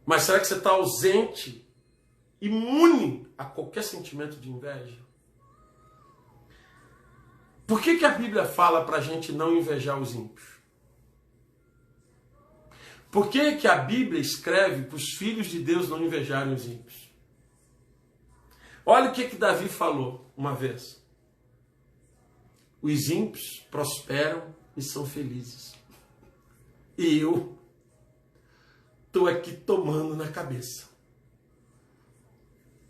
Mas será que você está ausente, imune a qualquer sentimento de inveja? Por que a Bíblia fala para a gente não invejar os ímpios? Por que a Bíblia escreve para os filhos de Deus não invejarem os ímpios? Olha o que Davi falou uma vez. Os ímpios prosperam e são felizes. E eu estou aqui tomando na cabeça.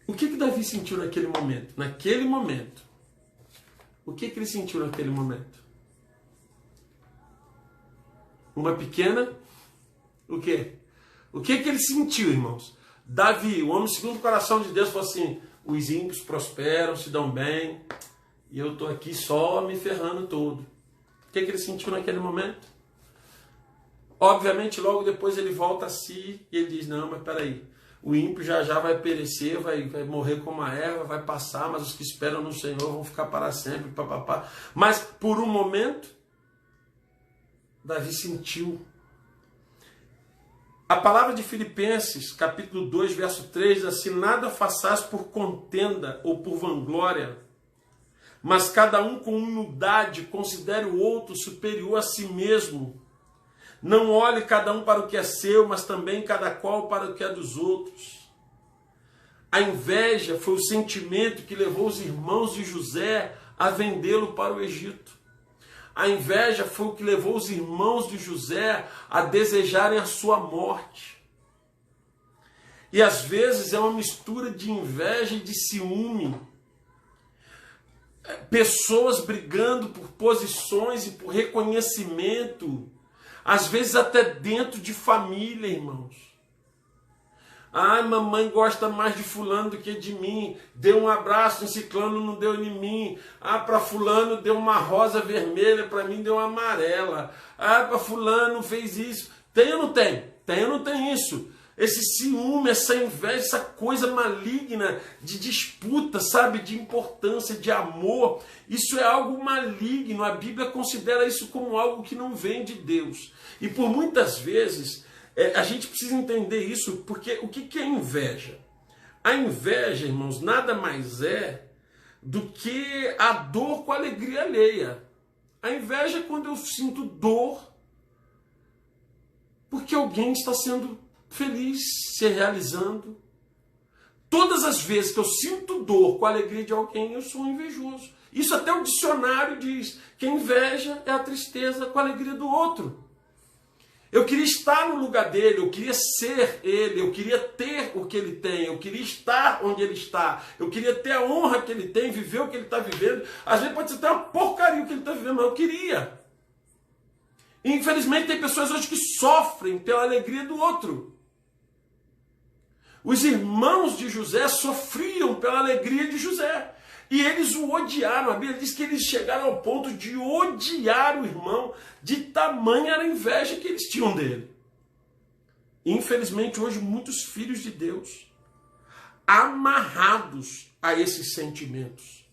O que Davi sentiu naquele momento? Naquele momento. O que ele sentiu naquele momento? Uma pequena... O quê? O que ele sentiu, irmãos? Davi, o homem segundo o coração de Deus, falou assim, os ímpios prosperam, se dão bem, e eu estou aqui só me ferrando todo. O que ele sentiu naquele momento? Obviamente, logo depois ele volta a si e ele diz, não, mas peraí, o ímpio já vai perecer, vai morrer como uma erva, vai passar, mas os que esperam no Senhor vão ficar para sempre, papapá. Mas, por um momento, Davi sentiu. A palavra de Filipenses, capítulo 2, verso 3, diz assim, nada façais por contenda ou por vanglória, mas cada um com humildade considere o outro superior a si mesmo. Não olhe cada um para o que é seu, mas também cada qual para o que é dos outros. A inveja foi o sentimento que levou os irmãos de José a vendê-lo para o Egito. A inveja foi o que levou os irmãos de José a desejarem a sua morte. E às vezes é uma mistura de inveja e de ciúme. Pessoas brigando por posições e por reconhecimento. Às vezes até dentro de família, irmãos. Ah, mamãe gosta mais de fulano do que de mim. Deu um abraço em ciclano, não deu em mim. Ah, para fulano deu uma rosa vermelha, para mim deu uma amarela. Ah, para fulano fez isso. Tem ou não tem? Tem ou não tem isso? Esse ciúme, essa inveja, essa coisa maligna de disputa, sabe? De importância, de amor. Isso é algo maligno. A Bíblia considera isso como algo que não vem de Deus. E por muitas vezes... a gente precisa entender isso, porque o que é inveja? A inveja, irmãos, nada mais é do que a dor com a alegria alheia. A inveja é quando eu sinto dor porque alguém está sendo feliz, se realizando. Todas as vezes que eu sinto dor com a alegria de alguém, eu sou invejoso. Isso até o dicionário diz, que a inveja é a tristeza com a alegria do outro. Eu queria estar no lugar dele, eu queria ser ele, eu queria ter o que ele tem, eu queria estar onde ele está, eu queria ter a honra que ele tem, viver o que ele está vivendo. Às vezes pode ser até uma porcaria o que ele está vivendo, mas eu queria. E, infelizmente tem pessoas hoje que sofrem pela alegria do outro. Os irmãos de José sofriam pela alegria de José. E eles o odiaram. A Bíblia diz que eles chegaram ao ponto de odiar o irmão, de tamanha era a inveja que eles tinham dele. Infelizmente, hoje, muitos filhos de Deus, amarrados a esses sentimentos.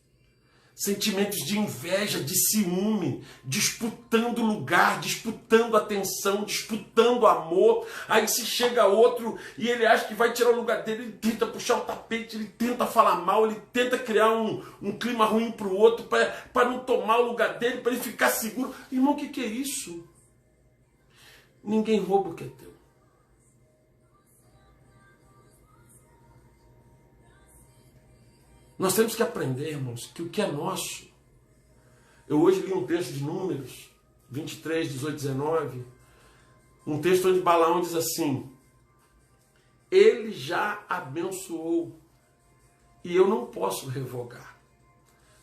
Sentimentos de inveja, de ciúme, disputando lugar, disputando atenção, disputando amor. Aí se chega outro e ele acha que vai tirar o lugar dele, ele tenta puxar o tapete, ele tenta falar mal, ele tenta criar um clima ruim para o outro, para não tomar o lugar dele, para ele ficar seguro. Irmão, o que é isso? Ninguém rouba o que é teu. Nós temos que aprender, irmãos, que o que é nosso... Eu hoje li um texto de Números 23, 18, 19, um texto onde Balaão diz assim: ele já abençoou e eu não posso revogar.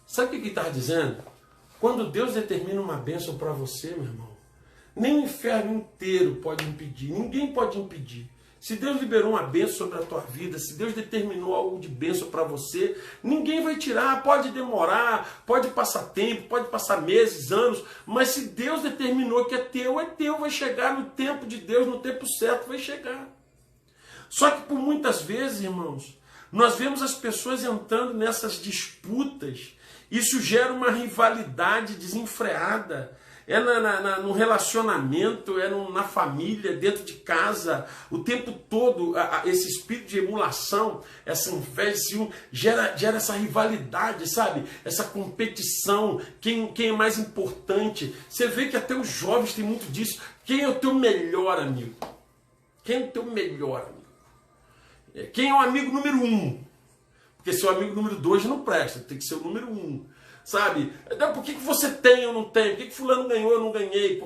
Sabe o que ele está dizendo? Quando Deus determina uma bênção para você, meu irmão, nem o inferno inteiro pode impedir, ninguém pode impedir. Se Deus liberou uma bênção sobre a tua vida, se Deus determinou algo de bênção para você, ninguém vai tirar. Pode demorar, pode passar tempo, pode passar meses, anos, mas se Deus determinou que é teu, vai chegar no tempo de Deus, no tempo certo vai chegar. Só que por muitas vezes, irmãos, nós vemos as pessoas entrando nessas disputas, isso gera uma rivalidade desenfreada. É no relacionamento, é na família, dentro de casa, o tempo todo, esse espírito de emulação, essa inveja, gera essa rivalidade, sabe? Essa competição, quem é mais importante. Você vê que até os jovens têm muito disso. Quem é o teu melhor amigo? Quem é o teu melhor amigo? Quem é o amigo número 1? Porque se é o amigo número 2 não presta, tem que ser o número 1. Sabe? Por que você tem ou não tem? Por que fulano ganhou ou eu não ganhei?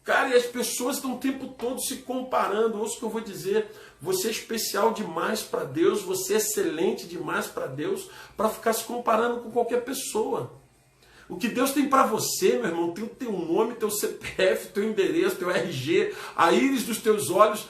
Cara, e as pessoas estão o tempo todo se comparando. Ouça o que eu vou dizer. Você é especial demais para Deus, você é excelente demais para Deus, para ficar se comparando com qualquer pessoa. O que Deus tem para você, meu irmão, tem o teu nome, teu CPF, teu endereço, teu RG, a íris dos teus olhos,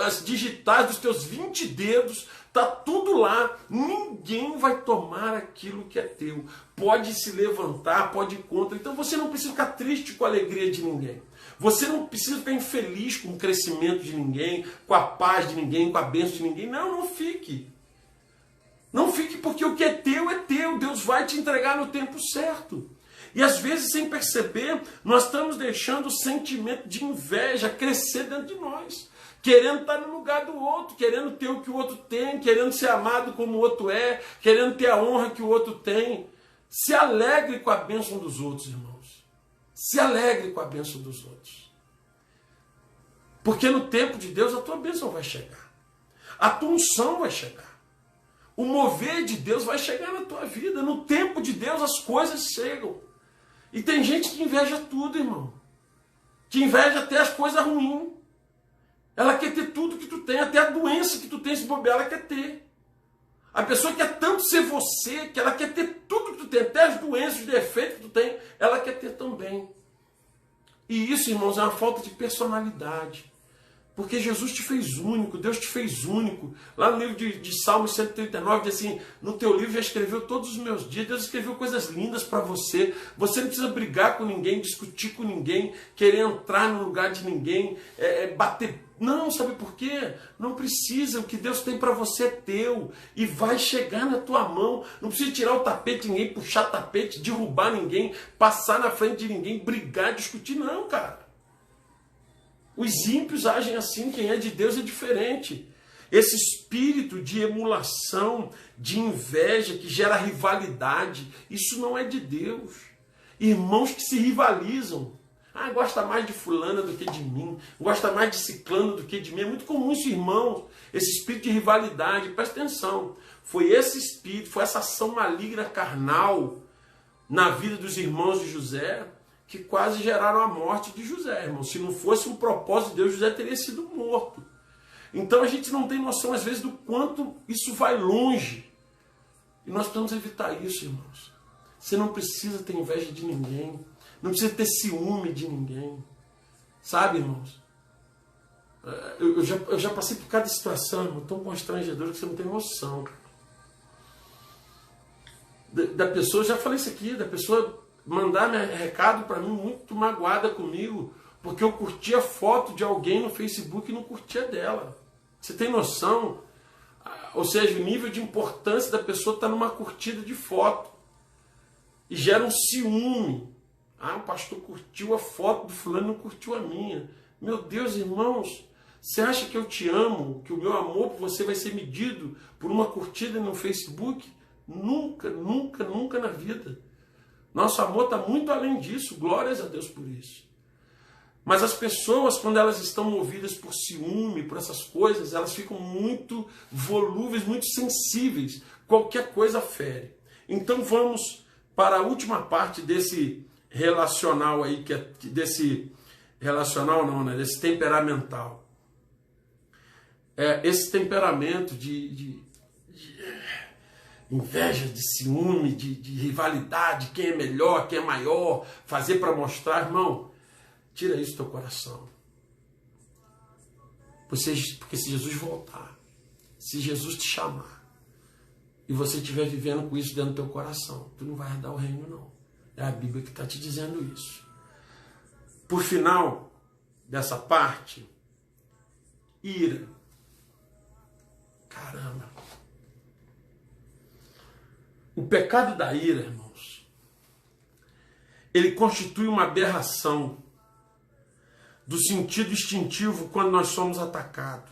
as digitais dos teus 20 dedos, está tudo lá. Ninguém vai tomar aquilo que é teu. Pode se levantar, pode ir contra. Então você não precisa ficar triste com a alegria de ninguém. Você não precisa ficar infeliz com o crescimento de ninguém, com a paz de ninguém, com a bênção de ninguém. Não fique. Não fique, porque o que é teu é teu. Deus vai te entregar no tempo certo. E às vezes, sem perceber, nós estamos deixando o sentimento de inveja crescer dentro de nós. Querendo estar no lugar do outro, querendo ter o que o outro tem, querendo ser amado como o outro é, querendo ter a honra que o outro tem. Se alegre com a bênção dos outros, irmãos. Se alegre com a bênção dos outros. Porque no tempo de Deus a tua bênção vai chegar. A tua unção vai chegar. O mover de Deus vai chegar na tua vida. No tempo de Deus as coisas chegam. E tem gente que inveja tudo, irmão. Que inveja até as coisas ruins. Ela quer ter tudo que tu tem, até a doença que tu tem, se bobear, ela quer ter. A pessoa quer tanto ser você, que ela quer ter tudo que tu tem, até as doenças, os defeitos que tu tem, ela quer ter também. E isso, irmãos, é uma falta de personalidade. Porque Jesus te fez único, Deus te fez único. Lá no livro de Salmos 139, diz assim: no teu livro já escreveu todos os meus dias. Deus escreveu coisas lindas para você. Você não precisa brigar com ninguém, discutir com ninguém, querer entrar no lugar de ninguém, bater. Não, sabe por quê? Não precisa. O que Deus tem para você é teu. E vai chegar na tua mão. Não precisa tirar o tapete de ninguém, puxar tapete, derrubar ninguém, passar na frente de ninguém, brigar, discutir. Não, cara. Os ímpios agem assim, quem é de Deus é diferente. Esse espírito de emulação, de inveja, que gera rivalidade, isso não é de Deus. Irmãos que se rivalizam. Gosta mais de fulana do que de mim, gosta mais de ciclano do que de mim. É muito comum isso, irmãos, esse espírito de rivalidade. Presta atenção, foi esse espírito, foi essa ação maligna carnal na vida dos irmãos de José, que quase geraram a morte de José, irmão. Se não fosse o propósito de Deus, José teria sido morto. Então a gente não tem noção, às vezes, do quanto isso vai longe. E nós precisamos evitar isso, irmãos. Você não precisa ter inveja de ninguém. Não precisa ter ciúme de ninguém. Sabe, irmãos? Eu já passei por cada situação, irmão, tão constrangedora que você não tem noção. Da pessoa, já falei isso aqui, da pessoa mandar recado para mim muito magoada comigo, porque eu curtia foto de alguém no Facebook e não curtia dela. Você tem noção? Ou seja, o nível de importância da pessoa está numa curtida de foto. E gera um ciúme. Ah, o pastor curtiu a foto do fulano e não curtiu a minha. Meu Deus, irmãos, você acha que eu te amo, que o meu amor por você vai ser medido por uma curtida no Facebook? Nunca, nunca, nunca na vida. Nosso amor está muito além disso, glórias a Deus por isso. Mas as pessoas, quando elas estão movidas por ciúme, por essas coisas, elas ficam muito volúveis, muito sensíveis. Qualquer coisa fere. Então vamos para a última parte desse relacional aí, que é desse relacional não, né? Desse temperamental. Esse temperamento de inveja, de ciúme, de rivalidade, quem é melhor, quem é maior, fazer para mostrar, irmão, tira isso do teu coração. Porque se Jesus voltar, se Jesus te chamar, e você estiver vivendo com isso dentro do teu coração, tu não vai herdar o reino, não. É a Bíblia que está te dizendo isso. Por final dessa parte, ira. Caramba. O pecado da ira, irmãos, ele constitui uma aberração do sentido instintivo quando nós somos atacados.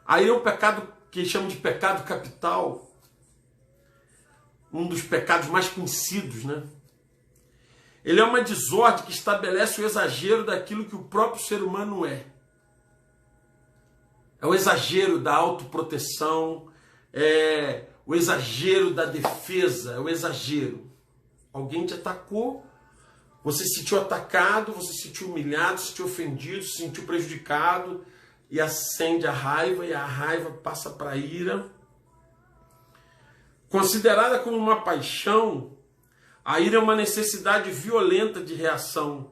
Aí é o pecado que chamam de pecado capital, um dos pecados mais conhecidos, né? Ele é uma desordem que estabelece o exagero daquilo que o próprio ser humano é. É o exagero da autoproteção, é o exagero da defesa, é o exagero. Alguém te atacou, você se sentiu atacado, você se sentiu humilhado, se sentiu ofendido, se sentiu prejudicado, e acende a raiva, e a raiva passa para a ira. Considerada como uma paixão, a ira é uma necessidade violenta de reação,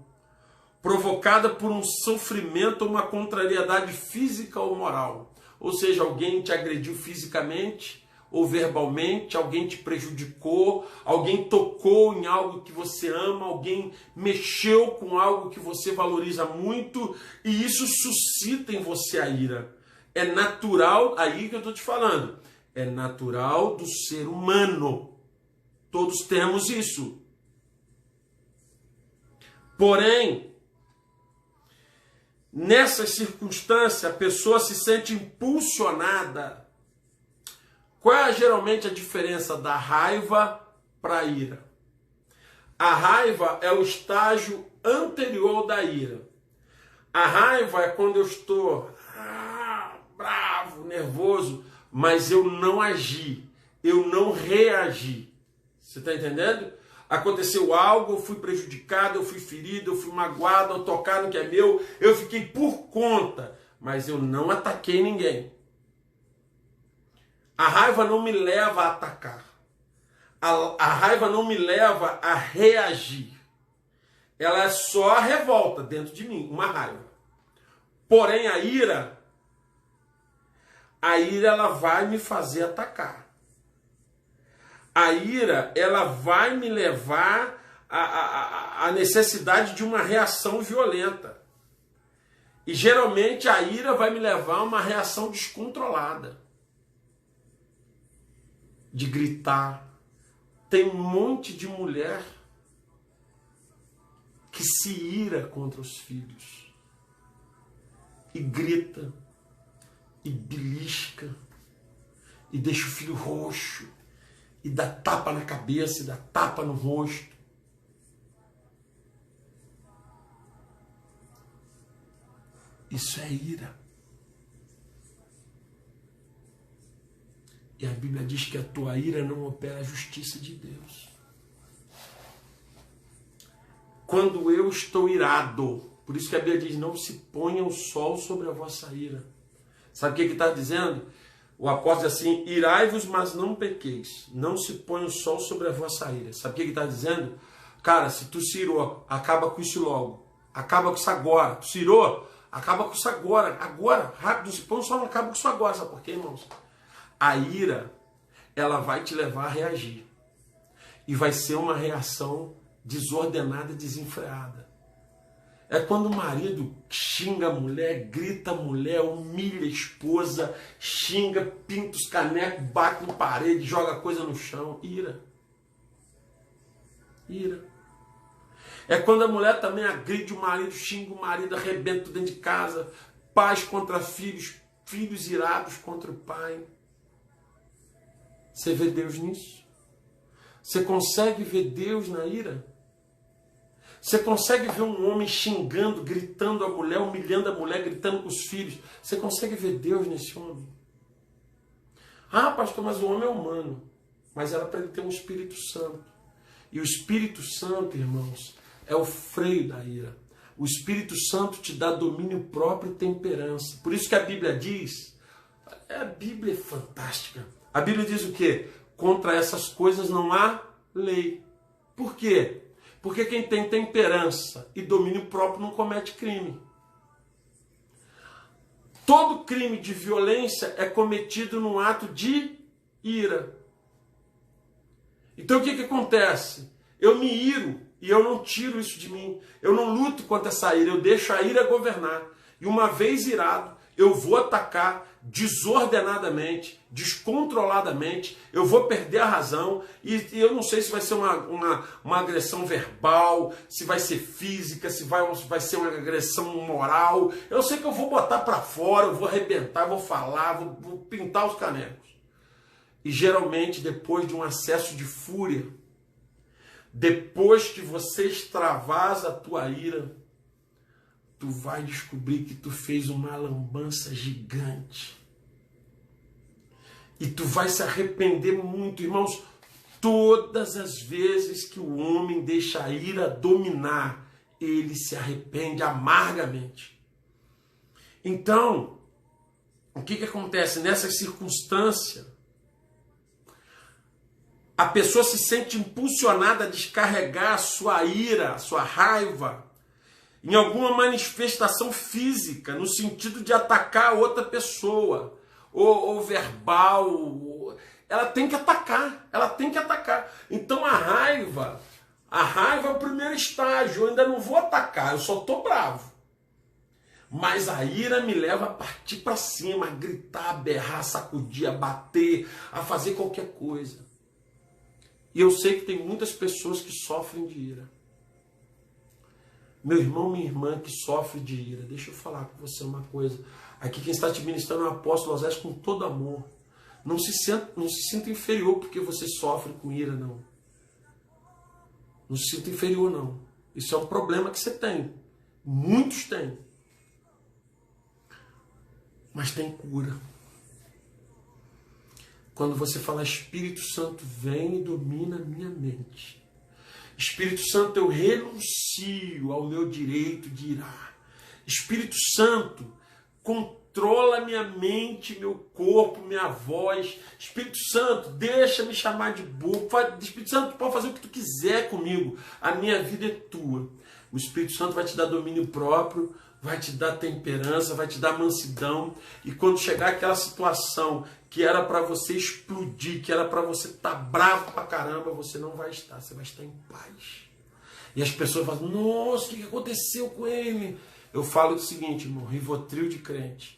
provocada por um sofrimento ou uma contrariedade física ou moral. Ou seja, alguém te agrediu fisicamente ou verbalmente, alguém te prejudicou, alguém tocou em algo que você ama, alguém mexeu com algo que você valoriza muito, e isso suscita em você a ira. É natural, aí que eu estou te falando, é natural do ser humano. Todos temos isso. Porém, nessa circunstância, a pessoa se sente impulsionada. Qual é geralmente a diferença da raiva para a ira? A raiva é o estágio anterior da ira. A raiva é quando eu estou bravo, nervoso, mas eu não agi, eu não reagi. Você está entendendo? Aconteceu algo, eu fui prejudicado, eu fui ferido, eu fui magoado, eu tocar no que é meu, eu fiquei por conta, mas eu não ataquei ninguém. A raiva não me leva a atacar. A raiva não me leva a reagir. Ela é só a revolta dentro de mim, uma raiva. Porém, a ira ela vai me fazer atacar. A ira, ela vai me levar à necessidade de uma reação violenta. E geralmente a ira vai me levar a uma reação descontrolada. De gritar. Tem um monte de mulher que se ira contra os filhos. E grita. E belisca. E deixa o filho roxo. E dá tapa na cabeça, e dá tapa no rosto. Isso é ira. E a Bíblia diz que a tua ira não opera a justiça de Deus. Quando eu estou irado, por isso que a Bíblia diz, não se ponha o sol sobre a vossa ira. Sabe o que está dizendo? O apóstolo diz assim, irai-vos, mas não pequeis. Não se põe o sol sobre a vossa ira. Sabe o que está dizendo? Cara, se tu se irou, acaba com isso logo. Acaba com isso agora. Tu se irou, Acaba com isso agora, rápido, se põe só não acaba com isso agora, sabe por quê, irmãos? A ira, ela vai te levar a reagir. E vai ser uma reação desordenada e desenfreada. É quando o marido xinga a mulher, grita a mulher, humilha a esposa, xinga, pinta os canecos, bate na parede, joga coisa no chão. Ira. Ira. É quando a mulher também agride o marido, xinga o marido, arrebenta tudo dentro de casa, pais contra filhos, filhos irados contra o pai. Você vê Deus nisso? Você consegue ver Deus na ira? Você consegue ver um homem xingando, gritando a mulher, humilhando a mulher, gritando com os filhos? Você consegue ver Deus nesse homem? Ah, pastor, mas o homem é humano. Mas era para ele ter um Espírito Santo. E o Espírito Santo, irmãos, é o freio da ira. O Espírito Santo te dá domínio próprio e temperança. Por isso que a Bíblia diz, a Bíblia é fantástica. A Bíblia diz o quê? Contra essas coisas não há lei. Por quê? Porque quem tem temperança e domínio próprio não comete crime. Todo crime de violência é cometido num ato de ira. Então o que acontece? Eu me iro e eu não tiro isso de mim. Eu não luto contra essa ira, eu deixo a ira governar. E uma vez irado, eu vou atacar desordenadamente, descontroladamente, eu vou perder a razão, e eu não sei se vai ser uma agressão verbal, se vai ser física, se vai ser uma agressão moral. Eu sei que eu vou botar para fora, eu vou arrebentar, vou falar, vou pintar os canecos. E geralmente, depois de um acesso de fúria, depois que você extravasa a tua ira, tu vai descobrir que tu fez uma lambança gigante. E tu vai se arrepender muito, irmãos. Todas as vezes que o homem deixa a ira dominar, ele se arrepende amargamente. Então, o que acontece nessa circunstância? A pessoa se sente impulsionada a descarregar a sua ira, a sua raiva, em alguma manifestação física, no sentido de atacar outra pessoa, ou verbal. Ela tem que atacar, ela tem que atacar. Então a raiva é o primeiro estágio. Eu ainda não vou atacar, eu só estou bravo. Mas a ira me leva a partir para cima, a gritar, a berrar, a sacudir, a bater, a fazer qualquer coisa. E eu sei que tem muitas pessoas que sofrem de ira. Meu irmão, minha irmã que sofre de ira, deixa eu falar com você uma coisa. Aqui quem está te ministrando é o apóstolo Osés com todo amor. Não se sinta inferior porque você sofre com ira, não. Não se sinta inferior, não. Isso é um problema que você tem. Muitos têm. Mas tem cura. Quando você fala, Espírito Santo, vem e domina a minha mente. Espírito Santo, eu renuncio ao meu direito de irar. Espírito Santo, controla minha mente, meu corpo, minha voz. Espírito Santo, deixa me chamar de burro. Espírito Santo, tu pode fazer o que tu quiser comigo. A minha vida é tua. O Espírito Santo vai te dar domínio próprio, vai te dar temperança, vai te dar mansidão. E quando chegar aquela situação que era para você explodir, que era para você estar bravo pra caramba, você não vai estar, você vai estar em paz. E as pessoas falam, nossa, o que aconteceu com ele? Eu falo o seguinte, irmão, Rivotril de crente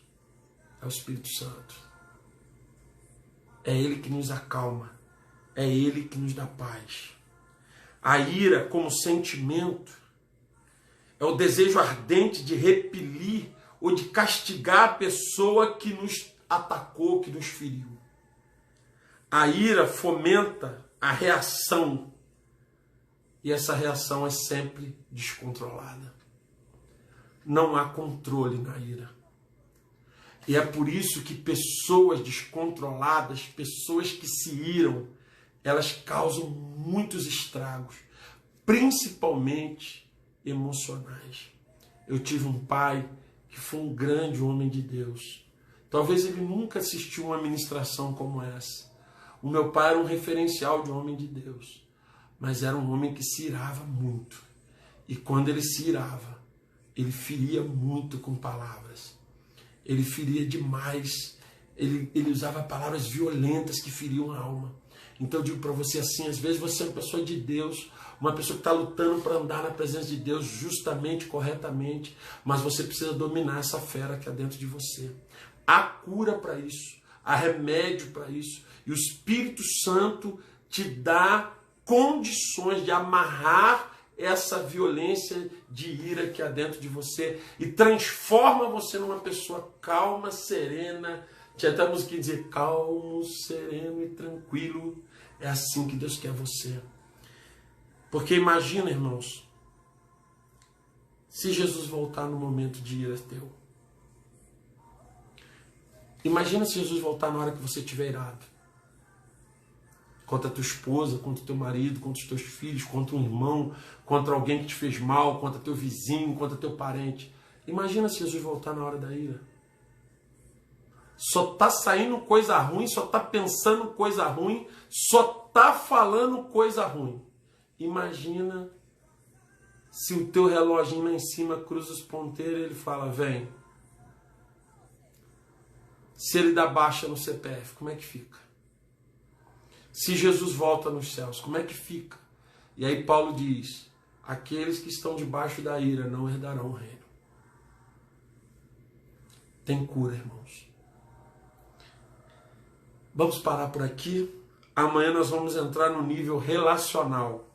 é o Espírito Santo. É ele que nos acalma, é ele que nos dá paz. A ira como sentimento é o desejo ardente de repelir ou de castigar a pessoa que nos atacou, que nos feriu. A ira fomenta a reação. E essa reação é sempre descontrolada. Não há controle na ira. E é por isso que pessoas descontroladas, pessoas que se iram, elas causam muitos estragos, principalmente emocionais. Eu tive um pai que foi um grande homem de Deus. Talvez ele nunca assistiu uma ministração como essa. O meu pai era um referencial de homem de Deus, mas era um homem que se irava muito. E quando ele se irava, ele feria muito com palavras. Ele feria demais. Ele usava palavras violentas que feriam a alma. Então eu digo para você assim, às vezes você é uma pessoa de Deus, uma pessoa que está lutando para andar na presença de Deus justamente, corretamente, mas você precisa dominar essa fera que há dentro de você. Há cura para isso, há remédio para isso, e o Espírito Santo te dá condições de amarrar essa violência de ira que há dentro de você e transforma você numa pessoa calma, serena. Tinha até a música que dizia, calmo, sereno e tranquilo. É assim que Deus quer você. Porque imagina, irmãos, se Jesus voltar no momento de ira teu. Imagina se Jesus voltar na hora que você estiver irado. Contra a tua esposa, contra o teu marido, contra os teus filhos, contra um irmão, contra alguém que te fez mal, contra teu vizinho, contra teu parente. Imagina se Jesus voltar na hora da ira. Só está saindo coisa ruim, só está pensando coisa ruim, só está falando coisa ruim. Imagina se o teu reloginho lá em cima cruza os ponteiros e ele fala, vem. Se ele dá baixa no CPF, como é que fica? Se Jesus volta nos céus, como é que fica? E aí Paulo diz, aqueles que estão debaixo da ira não herdarão o reino. Tem cura, irmãos. Vamos parar por aqui. Amanhã nós vamos entrar no nível relacional.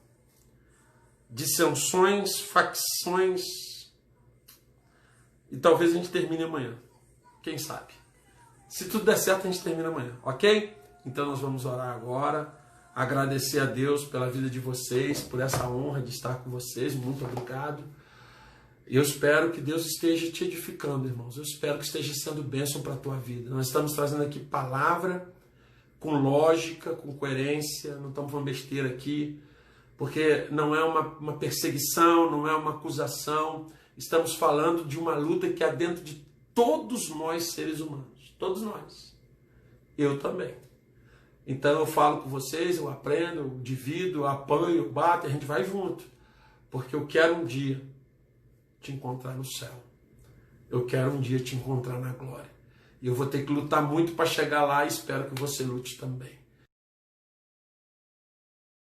Dissensões, facções. E talvez a gente termine amanhã. Quem sabe? Se tudo der certo, a gente termina amanhã. Ok? Então nós vamos orar agora. Agradecer a Deus pela vida de vocês, por essa honra de estar com vocês. Muito obrigado. E eu espero que Deus esteja te edificando, irmãos. Eu espero que esteja sendo bênção para a tua vida. Nós estamos trazendo aqui palavra com lógica, com coerência. Não estamos falando besteira aqui, porque não é uma perseguição, não é uma acusação. Estamos falando de uma luta que há dentro de todos nós seres humanos. Todos nós. Eu também. Então eu falo com vocês, eu aprendo, eu divido, eu apanho, eu bato, a gente vai junto. Porque eu quero um dia te encontrar no céu. Eu quero um dia te encontrar na glória. E eu vou ter que lutar muito para chegar lá e espero que você lute também.